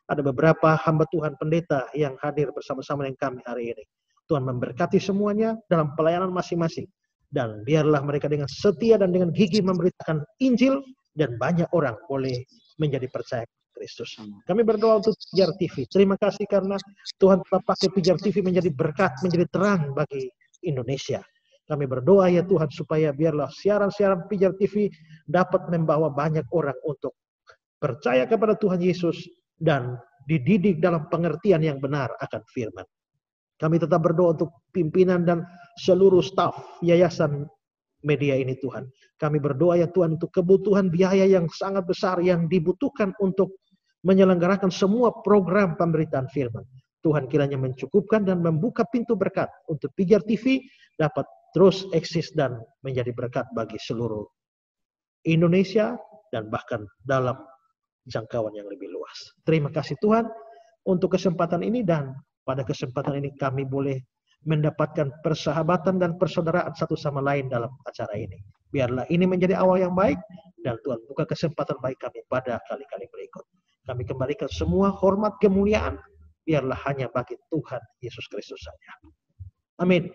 Ada beberapa hamba Tuhan pendeta yang hadir bersama-sama dengan kami hari ini. Tuhan memberkati semuanya dalam pelayanan masing-masing. Dan biarlah mereka dengan setia dan dengan gigih memberitakan Injil dan banyak orang boleh menjadi percaya Kristus. Kami berdoa untuk Pijar TV. Terima kasih karena Tuhan telah pakai Pijar TV menjadi berkat, menjadi terang bagi Indonesia. Kami berdoa ya Tuhan supaya biarlah siaran-siaran Pijar TV dapat membawa banyak orang untuk percaya kepada Tuhan Yesus dan dididik dalam pengertian yang benar akan firman. Kami tetap berdoa untuk pimpinan dan seluruh staf yayasan media ini Tuhan. Kami berdoa ya Tuhan untuk kebutuhan biaya yang sangat besar yang dibutuhkan untuk menyelenggarakan semua program pemberitaan firman. Tuhan kiranya mencukupkan dan membuka pintu berkat untuk Pijar TV dapat terus eksis dan menjadi berkat bagi seluruh Indonesia dan bahkan dalam jangkauan yang lebih luas. Terima kasih Tuhan untuk kesempatan ini dan pada kesempatan ini kami boleh mendapatkan persahabatan dan persaudaraan satu sama lain dalam acara ini. Biarlah ini menjadi awal yang baik dan Tuhan buka kesempatan baik kami pada kali-kali berikut. Kami kembalikan semua hormat kemuliaan biarlah hanya bagi Tuhan Yesus Kristus saja. Amin.